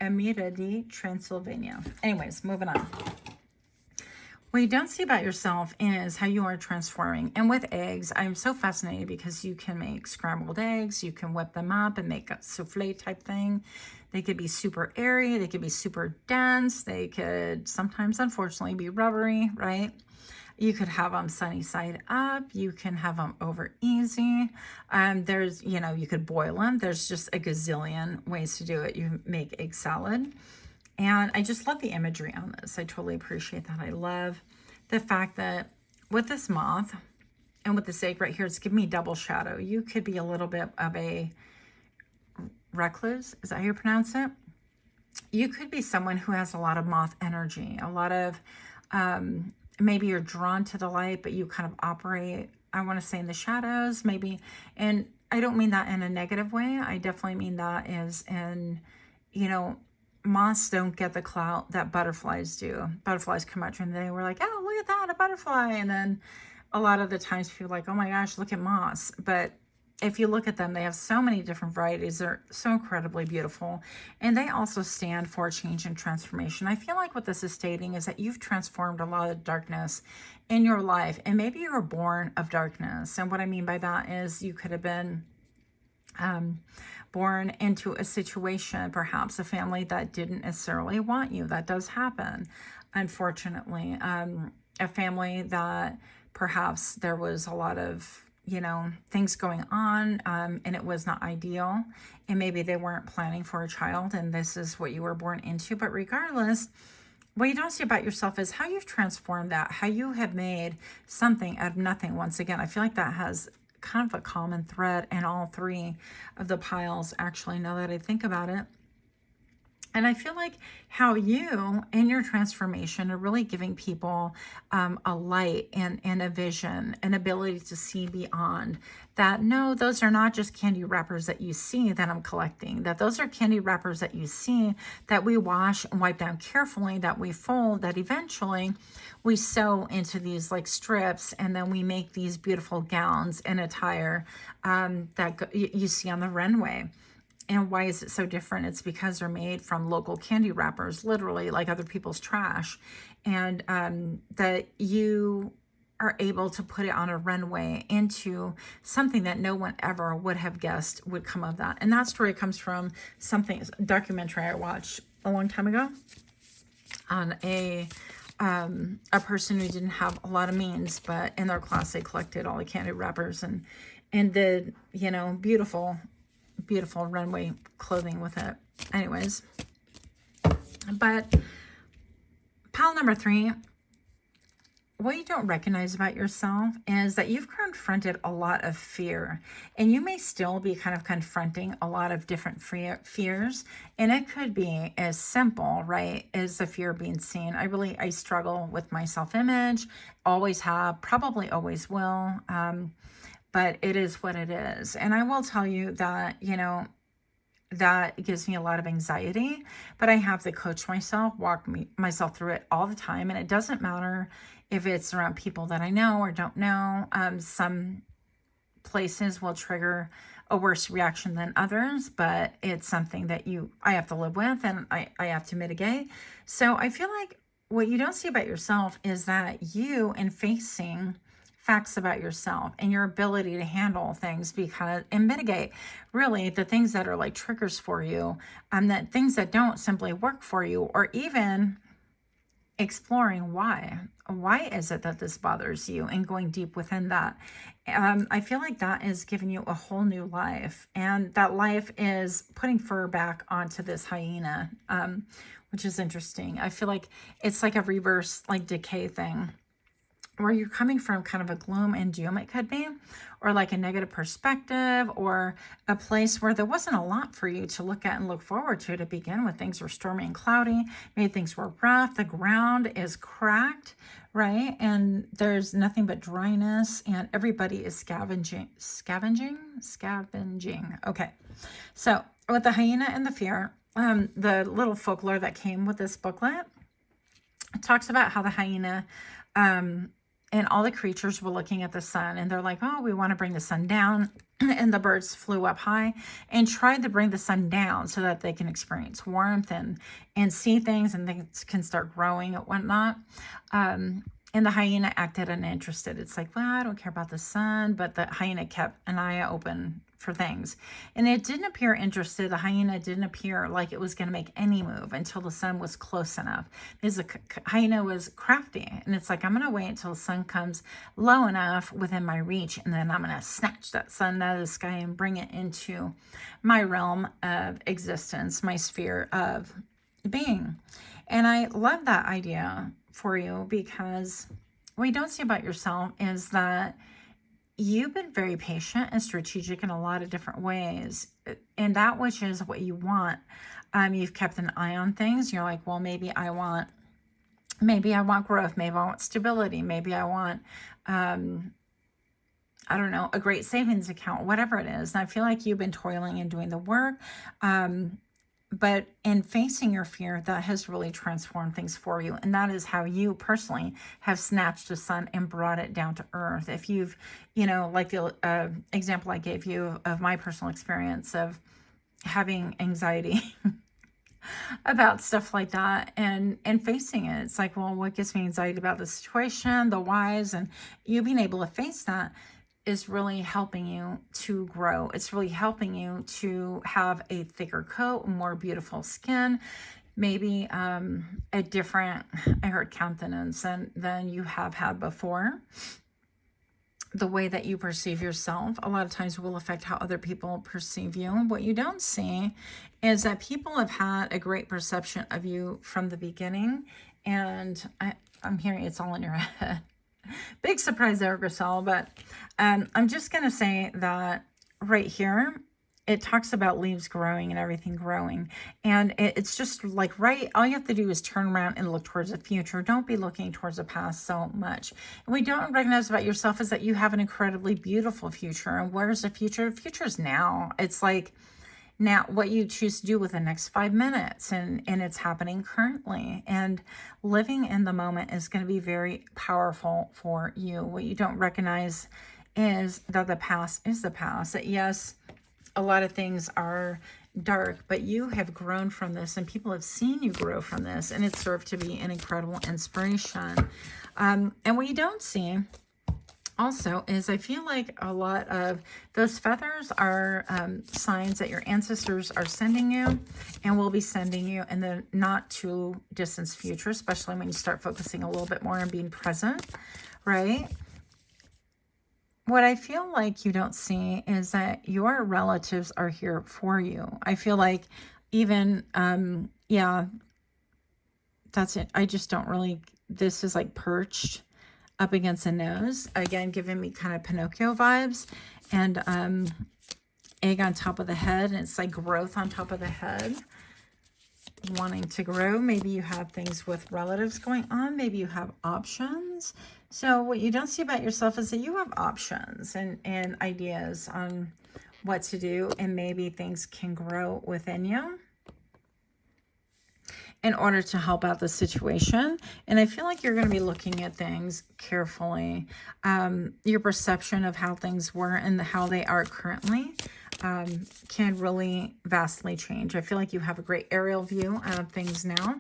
Amira di Transylvania. Anyways, moving on. What you don't see about yourself is how you are transforming. And with eggs, I'm so fascinated because you can make scrambled eggs. You can whip them up and make a souffle type thing. They could be super airy. They could be super dense. They could sometimes, unfortunately, be rubbery, right? You could have them sunny side up. You can have them over easy. There's, you could boil them. There's just a gazillion ways to do it. You make egg salad. And I just love the imagery on this. I totally appreciate that. I love the fact that with this moth and with this egg right here, it's giving me double shadow. You could be a little bit of a recluse. Is that how you pronounce it? You could be someone who has a lot of moth energy, a lot of, maybe you're drawn to the light, but you kind of operate, I want to say, in the shadows, maybe. And I don't mean that in a negative way. I definitely mean that as in, moths don't get the clout that butterflies do. Butterflies come out during the day. We're like, oh, look at that, a butterfly. And then a lot of the times people are like, oh my gosh, look at moths. But if you look at them, they have so many different varieties. They're so incredibly beautiful. And they also stand for change and transformation. I feel like what this is stating is that you've transformed a lot of darkness in your life. And maybe you were born of darkness. And what I mean by that is you could have been born into a situation, perhaps a family that didn't necessarily want you. That does happen, unfortunately. A family that perhaps there was a lot of things going on, and it was not ideal, and maybe they weren't planning for a child, and this is what you were born into. But regardless, what you don't see about yourself is how you've transformed that, how you have made something out of nothing. Once again, I feel like that has kind of a common thread in all three of the piles, actually, now that I think about it. And I feel like how you, in your transformation, are really giving people a light and a vision, an ability to see beyond that. No, those are not just candy wrappers that you see that I'm collecting, that those are candy wrappers that you see that we wash and wipe down carefully, that we fold, that eventually we sew into these like strips, and then we make these beautiful gowns and attire that you see on the runway. And why is it so different? It's because they're made from local candy wrappers, literally like other people's trash. And that you are able to put it on a runway into something that no one ever would have guessed would come of that. And that story comes from a documentary I watched a long time ago on a person who didn't have a lot of means, but in their class they collected all the candy wrappers and did, beautiful runway clothing with it. Anyways, but pile number 3, what you don't recognize about yourself is that you've confronted a lot of fear, and you may still be kind of confronting a lot of different fears. And it could be as simple, right, as the fear of being seen. I struggle with my self-image, always have, probably always will. But it is what it is. And I will tell you that, that gives me a lot of anxiety, but I have to coach myself, myself through it all the time. And it doesn't matter if it's around people that I know or don't know. Some places will trigger a worse reaction than others, but it's something that I have to live with, and I have to mitigate. So I feel like what you don't see about yourself is that you, in facing facts about yourself and your ability to handle things and mitigate really the things that are like triggers for you, that things that don't simply work for you, or even exploring why is it that this bothers you, and going deep within that. I feel like that is giving you a whole new life, and that life is putting fur back onto this hyena, which is interesting. I feel like it's like a reverse like decay thing, where you're coming from kind of a gloom and doom, it could be, or like a negative perspective, or a place where there wasn't a lot for you to look at and look forward to begin with. Things were stormy and cloudy, maybe things were rough, the ground is cracked, right? And there's nothing but dryness, and everybody is scavenging. Okay, so with the hyena and the fear, the little folklore that came with this booklet, it talks about how the hyena, and all the creatures were looking at the sun, and they're like, oh, we want to bring the sun down. And the birds flew up high and tried to bring the sun down so that they can experience warmth and see things, and things can start growing and whatnot. And the hyena acted uninterested. It's like, well, I don't care about the sun, but the hyena kept an eye open for things. And it didn't appear interested. The hyena didn't appear like it was going to make any move until the sun was close enough. Because the hyena was crafty. And it's like, I'm going to wait until the sun comes low enough within my reach. And then I'm going to snatch that sun out of the sky and bring it into my realm of existence, my sphere of being. And I love that idea for you, because what you don't see about yourself is that you've been very patient and strategic in a lot of different ways, and that which is what you want. You've kept an eye on things. You're like, well, maybe I want growth, maybe I want stability, maybe I want I don't know, a great savings account, whatever it is. And I feel like you've been toiling and doing the work. But in facing your fear, that has really transformed things for you. And that is how you personally have snatched the sun and brought it down to earth. If you've, like the example I gave you of my personal experience of having anxiety about stuff like that and facing it. It's like, well, what gives me anxiety about the situation, the whys, and you being able to face that is really helping you to grow. It's really helping you to have a thicker coat, more beautiful skin, maybe a different, I heard countenance than you have had before. The way that you perceive yourself a lot of times will affect how other people perceive you. What you don't see is that people have had a great perception of you from the beginning, and I'm hearing it's all in your head. Big surprise there, Grisel, but I'm just going to say that right here, it talks about leaves growing and everything growing. And it's just like, all you have to do is turn around and look towards the future. Don't be looking towards the past so much. And what you don't recognize about yourself is that you have an incredibly beautiful future. And where's the future? The future is now. It's like, now, what you choose to do with the next 5 minutes, and it's happening currently. And living in the moment is going to be very powerful for you. What you don't recognize is that the past is the past. That yes, a lot of things are dark, but you have grown from this, and people have seen you grow from this, and it served to be an incredible inspiration. And what you don't see also is I feel like a lot of those feathers are signs that your ancestors are sending you and will be sending you in the not too distant future, especially when you start focusing a little bit more on being present, right? What I feel like you don't see is that your relatives are here for you. I feel like even, yeah, that's it. I just don't really, this is like perched up against the nose, again giving me kind of Pinocchio vibes, and egg on top of the head, and it's like growth on top of the head, wanting to grow. Maybe you have things with relatives going on, maybe you have options. So what you don't see about yourself is that you have options and ideas on what to do, and maybe things can grow within you in order to help out the situation. And I feel like you're going to be looking at things carefully. Your perception of how things were and how they are currently can really vastly change. I feel like you have a great aerial view of things now.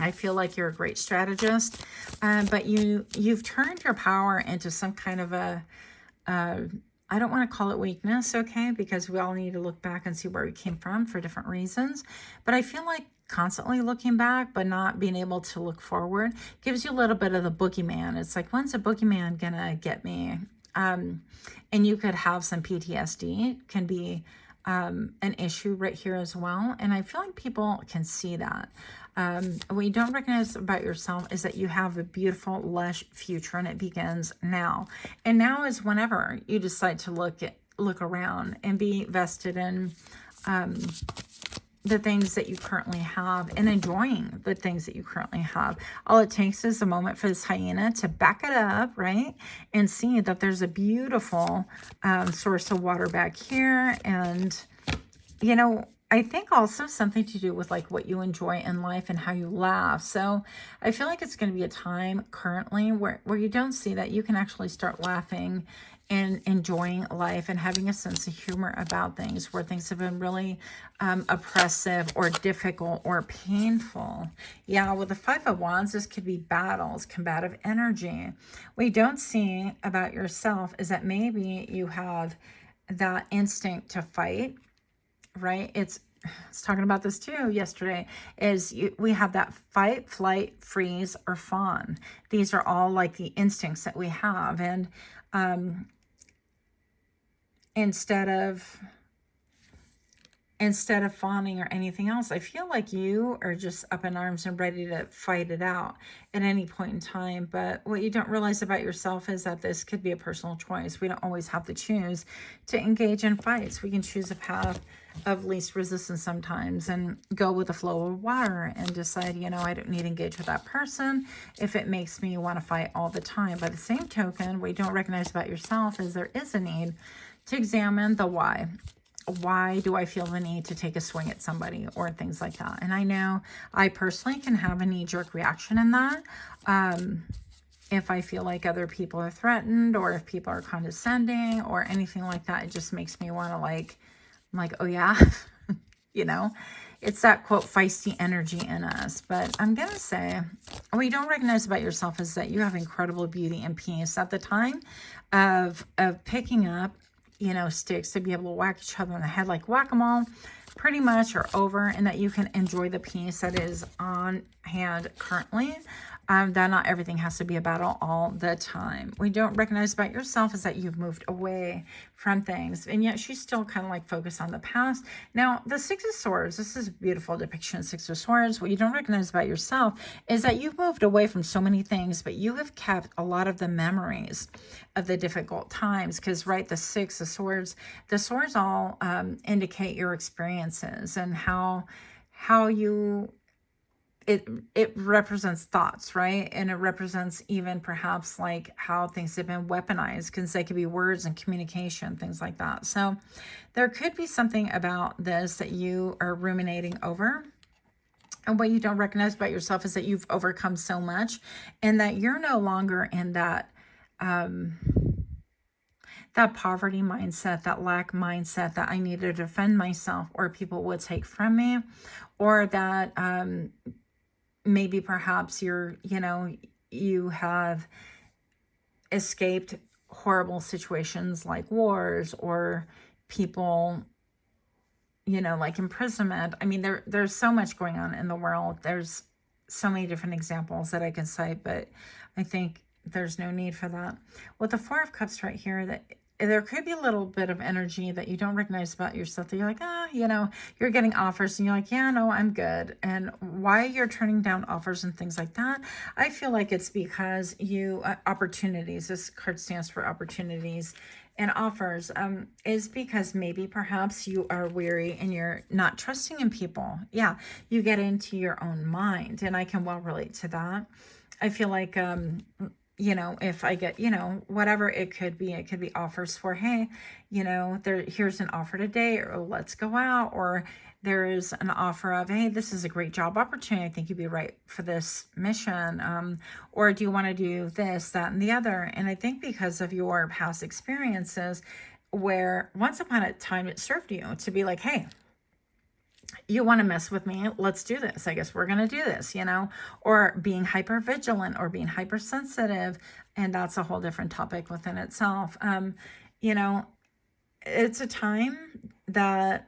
I feel like you're a great strategist, but you've turned your power into some kind of a, I don't want to call it weakness, okay? Because we all need to look back and see where we came from for different reasons. But I feel like constantly looking back but not being able to look forward gives you a little bit of the boogeyman. It's like, when's the boogeyman gonna get me? And you could have some PTSD, can be an issue right here as well. And I feel like people can see that. What you don't recognize about yourself is that you have a beautiful, lush future, and it begins now. And now is whenever you decide to look around and be vested in the things that you currently have and enjoying the things that you currently have. All it takes is a moment for this hyena to back it up, right? And see that there's a beautiful source of water back here. And, I think also something to do with like what you enjoy in life and how you laugh. So I feel like it's going to be a time currently where you don't see that you can actually start laughing and enjoying life and having a sense of humor about things where things have been really oppressive or difficult or painful. Yeah, with the Five of Wands, this could be battles, combative energy. What you don't see about yourself is that maybe you have that instinct to fight, right? I was talking about this too yesterday, we have that fight, flight, freeze, or fawn. These are all like the instincts that we have. And instead of fawning or anything else, I feel like you are just up in arms and ready to fight it out at any point in time. But what you don't realize about yourself is that this could be a personal choice. We don't always have to choose to engage in fights. We can choose a path of least resistance sometimes and go with the flow of water and decide, you know, I don't need to engage with that person if it makes me want to fight all the time. By the same token, what you don't recognize about yourself is there is a need to examine the why. Why do I feel the need to take a swing at somebody or things like that? And I know I personally can have a knee-jerk reaction in that. If I feel like other people are threatened or if people are condescending or anything like that, it just makes me want to I'm like, oh yeah, you know, it's that quote feisty energy in us. But I'm going to say what you don't recognize about yourself is that you have incredible beauty and peace at the time of picking up, you know, sticks to be able to whack each other on the head like whack-a-mole pretty much are over, and that you can enjoy the peace that is on hand currently. That not everything has to be a battle all the time. We don't recognize about yourself is that you've moved away from things, and yet she's still kind of like focused on the past. Now, the Six of Swords, this is a beautiful depiction of Six of Swords. What you don't recognize about yourself is that you've moved away from so many things, but you have kept a lot of the memories of the difficult times, because, right, the Six of Swords, the swords all indicate your experiences and how you... It represents thoughts, right? And it represents even perhaps like how things have been weaponized, because they could be words and communication, things like that. So there could be something about this that you are ruminating over. And what you don't recognize about yourself is that you've overcome so much and that you're no longer in that poverty mindset, that lack mindset, that I need to defend myself or people would take from me, or that maybe perhaps you have escaped horrible situations like wars or people, like imprisonment. I mean, there's so much going on in the world. There's so many different examples that I can cite, but I think there's no need for that. With the Four of Cups right here, that there could be a little bit of energy that you don't recognize about yourself, that you're like, you're getting offers and you're like, yeah, no, I'm good. And why you're turning down offers and things like that, I feel like it's because opportunities, this card stands for opportunities and offers, is because maybe perhaps you are weary and you're not trusting in people. Yeah, you get into your own mind, and I can well relate to that. I feel like, if I get, whatever it could be offers for, hey, here's an offer today, or let's go out, or there is an offer of, hey, this is a great job opportunity. I think you'd be right for this mission. Or do you want to do this, that, and the other? And I think because of your past experiences where once upon a time it served you to be like, hey, you want to mess with me? Let's do this. I guess we're going to do this, or being hyper vigilant or being hypersensitive. And that's a whole different topic within itself. It's a time that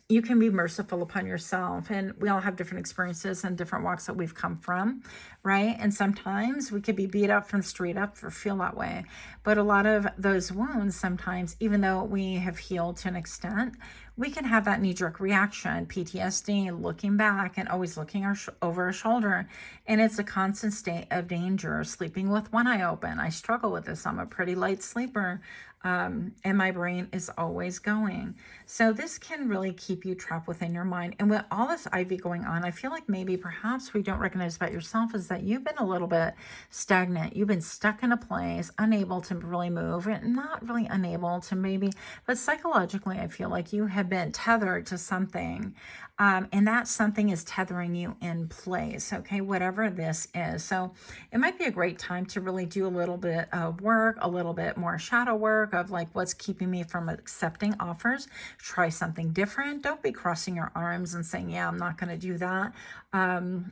you can be merciful upon yourself, and we all have different experiences and different walks that we've come from, right? And sometimes we could be beat up from straight up or feel that way. But a lot of those wounds, sometimes, even though we have healed to an extent, we can have that knee-jerk reaction, PTSD, looking back and always looking over our shoulder. And it's a constant state of danger, sleeping with one eye open. I struggle with this. I'm a pretty light sleeper. And my brain is always going. So this can really keep you trapped within your mind. And with all this ivy going on, I feel like maybe perhaps we don't recognize about yourself is that you've been a little bit stagnant. You've been stuck in a place, unable to really move, and not really unable to maybe, but psychologically, I feel like you have have been tethered to something, and that something is tethering you in place, okay, whatever this is. So it might be a great time to really do a little bit of work, a little bit more shadow work of like what's keeping me from accepting offers. Try something different. Don't be crossing your arms and saying, yeah, I'm not going to do that. And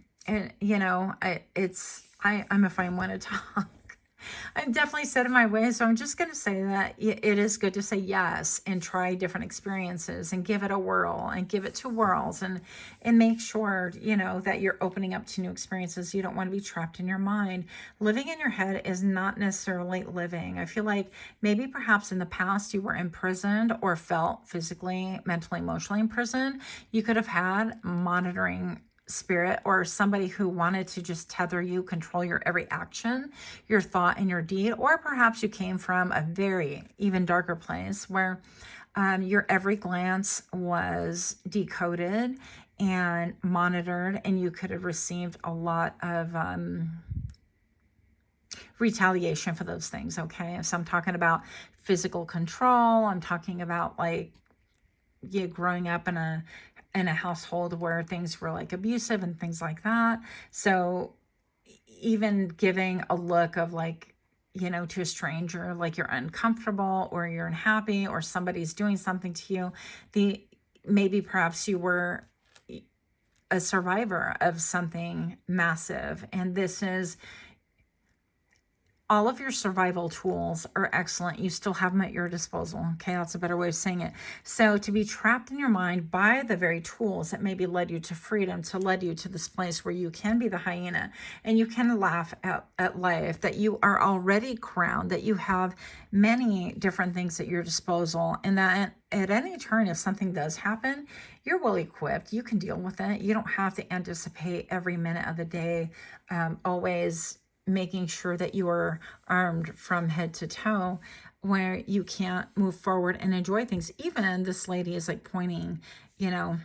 you know, I'm a fine one to talk. I'm definitely set in my ways, so I'm just going to say that it is good to say yes and try different experiences and give it a whirl and give it 2 whirls and make sure, you know, that you're opening up to new experiences. You don't want to be trapped in your mind. Living in your head is not necessarily living. I feel like maybe perhaps in the past you were imprisoned or felt physically, mentally, emotionally imprisoned. You could have had monitoring spirit or somebody who wanted to just tether you, control your every action, your thought and your deed. Or perhaps you came from a very even darker place where your every glance was decoded and monitored, and you could have received a lot of retaliation for those things. Okay, so I'm talking about physical control. I'm talking about like you growing up in a household where things were like abusive and things like that. So even giving a look of like, you know, to a stranger, like you're uncomfortable or you're unhappy or somebody's doing something to you, maybe perhaps you were a survivor of something massive. And this is all of your survival tools are excellent. You still have them at your disposal. Okay, that's a better way of saying it. So to be trapped in your mind by the very tools that maybe led you to freedom, to led you to this place where you can be the hyena and you can laugh at life, that you are already crowned, that you have many different things at your disposal, and that at any turn, if something does happen, you're well equipped. You can deal with it. You don't have to anticipate every minute of the day, always making sure that you are armed from head to toe, where you can't move forward and enjoy things. Even this lady is like pointing, you know,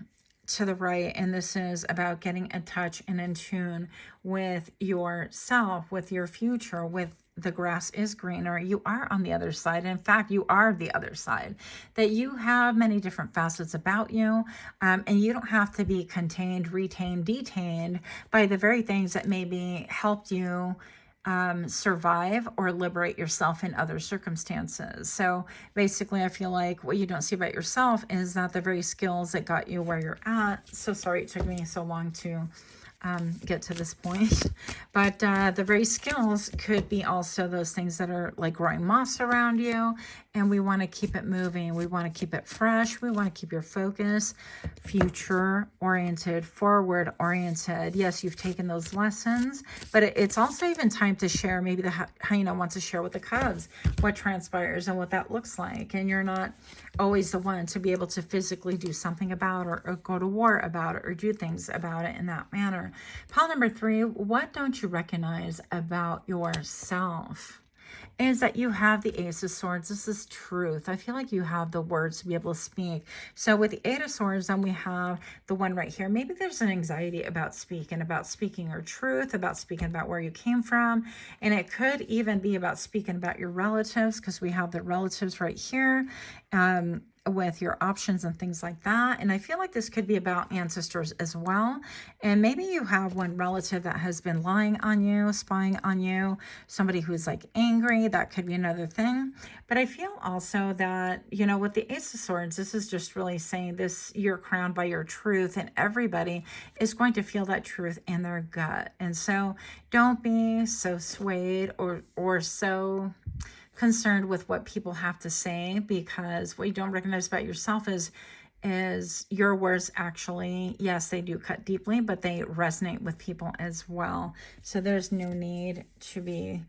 to the right, and this is about getting in touch and in tune with yourself, with your future, with the grass is greener. You are on the other side. In fact, you are the other side, that you have many different facets about you, and you don't have to be contained, retained, detained by the very things that maybe helped you survive or liberate yourself in other circumstances. So basically, I feel like what you don't see about yourself is that the very skills that got you where you're at. So sorry it took me so long to get to this point, but the very skills could be also those things that are like growing moss around you, and we want to keep it moving. We want to keep it fresh. We want to keep your focus future oriented, forward oriented. Yes, you've taken those lessons, but it's also even time to share. Maybe the hyena wants to share with the cubs what transpires and what that looks like, and you're not always the one to be able to physically do something about it, or go to war about it, or do things about it in that manner. Pile number 3, what don't you recognize about yourself? Is that you have the Ace of Swords. This is truth. I feel like you have the words to be able to speak. So with the 8 of Swords, then we have the one right here. Maybe there's an anxiety about speaking your truth, about speaking about where you came from. And it could even be about speaking about your relatives, because we have the relatives right here. With your options and things like that. And I feel like this could be about ancestors as well. And maybe you have one relative that has been lying on you, spying on you, somebody who's like angry. That could be another thing. But I feel also that, you know, with the Ace of Swords, this is just really saying this, you're crowned by your truth, and everybody is going to feel that truth in their gut. And so don't be so swayed or so concerned with what people have to say, because what you don't recognize about yourself is your words actually, yes, they do cut deeply, but they resonate with people as well. So there's no need to be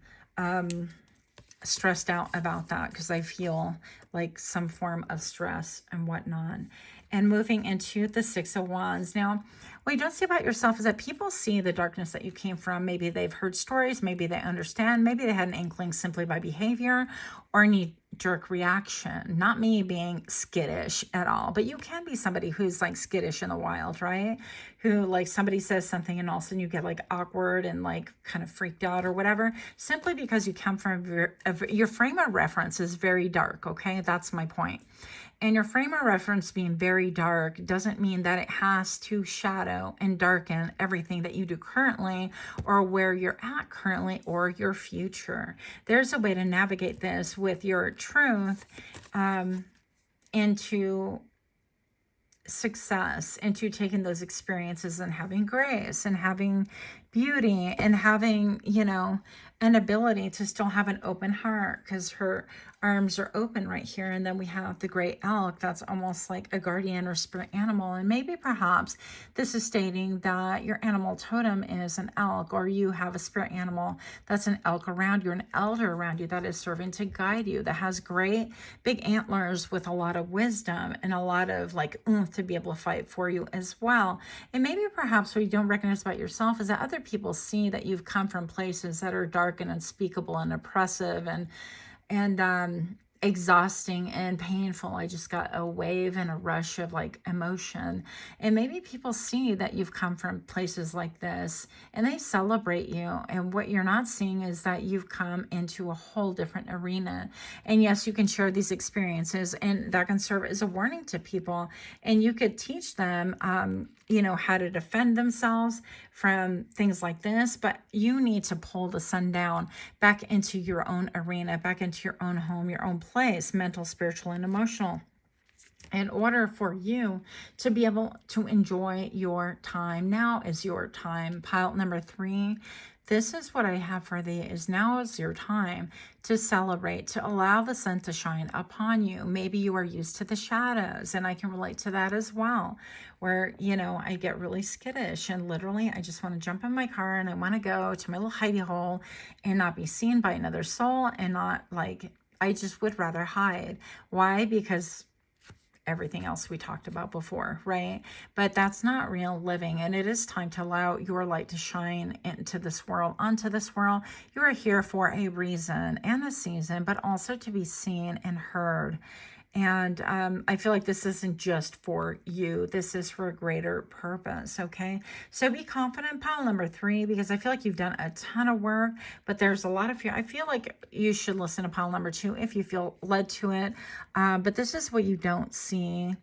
stressed out about that, because I feel like some form of stress and whatnot. And moving into the 6 of Wands. Now, what you don't see about yourself is that people see the darkness that you came from. Maybe they've heard stories, maybe they understand, maybe they had an inkling simply by behavior, or need knee-jerk reaction, not me being skittish at all, but you can be somebody who's like skittish in the wild, right? Who like somebody says something and all of a sudden you get like awkward and like kind of freaked out or whatever, simply because you come from your frame of reference is very dark, okay? That's my point. And your frame of reference being very dark doesn't mean that it has to shadow and darken everything that you do currently or where you're at currently or your future. There's a way to navigate this with your truth into success, into taking those experiences and having grace and having beauty and having, you know, an ability to still have an open heart, because her arms are open right here. And then we have the great elk. That's almost like a guardian or spirit animal. And maybe perhaps this is stating that your animal totem is an elk, or you have a spirit animal that's an elk around you, an elder around you that is serving to guide you, that has great big antlers with a lot of wisdom and a lot of like oomph to be able to fight for you as well. And maybe perhaps what you don't recognize about yourself is that other people see that you've come from places that are dark and unspeakable and oppressive and exhausting and painful. I just got a wave and a rush of like emotion. And maybe people see that you've come from places like this and they celebrate you. And what you're not seeing is that you've come into a whole different arena. And yes, you can share these experiences and that can serve as a warning to people. And you could teach them, you know, how to defend themselves from things like this, but you need to pull the sun down back into your own arena, back into your own home, your own place, mental, spiritual, and emotional, in order for you to be able to enjoy your time. Now is your time. Pile number 3. This is what I have for thee, is now is your time to celebrate, to allow the sun to shine upon you. Maybe you are used to the shadows, and I can relate to that as well, where, you know, I get really skittish and literally I just want to jump in my car and I want to go to my little hidey hole and not be seen by another soul, and not like, I just would rather hide. Why? Because everything else we talked about before, right? But that's not real living. And it is time to allow your light to shine into this world, onto this world. You are here for a reason and a season, but also to be seen and heard. And I feel like this isn't just for you. This is for a greater purpose, okay? So be confident, pile number 3, because I feel like you've done a ton of work, but there's a lot of fear. I feel like you should listen to pile number 2 if you feel led to it. But this is what you don't see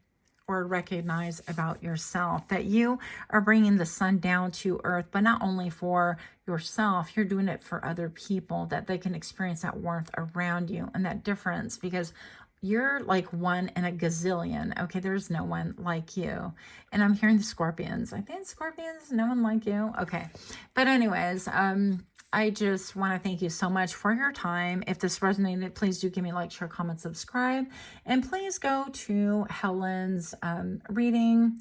or recognize about yourself, that you are bringing the sun down to earth, but not only for yourself, you're doing it for other people, that they can experience that warmth around you and that difference, because you're like one in a gazillion. Okay, there's no one like you. And I'm hearing the scorpions. I think scorpions, no one like you. Okay, but anyways, I just want to thank you so much for your time. If this resonated, please do give me a like, share, comment, subscribe, and please go to Helen's reading.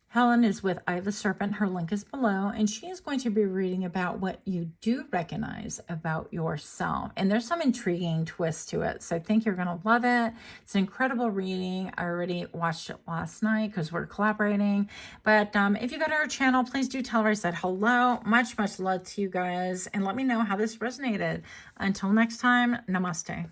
Helen is with Eye of the Serpent. Her link is below, and she is going to be reading about what you do recognize about yourself. And there's some intriguing twists to it, so I think you're going to love it. It's an incredible reading. I already watched it last night because we're collaborating. But if you go to her channel, please do tell her I said hello. Much, much love to you guys, and let me know how this resonated. Until next time, namaste.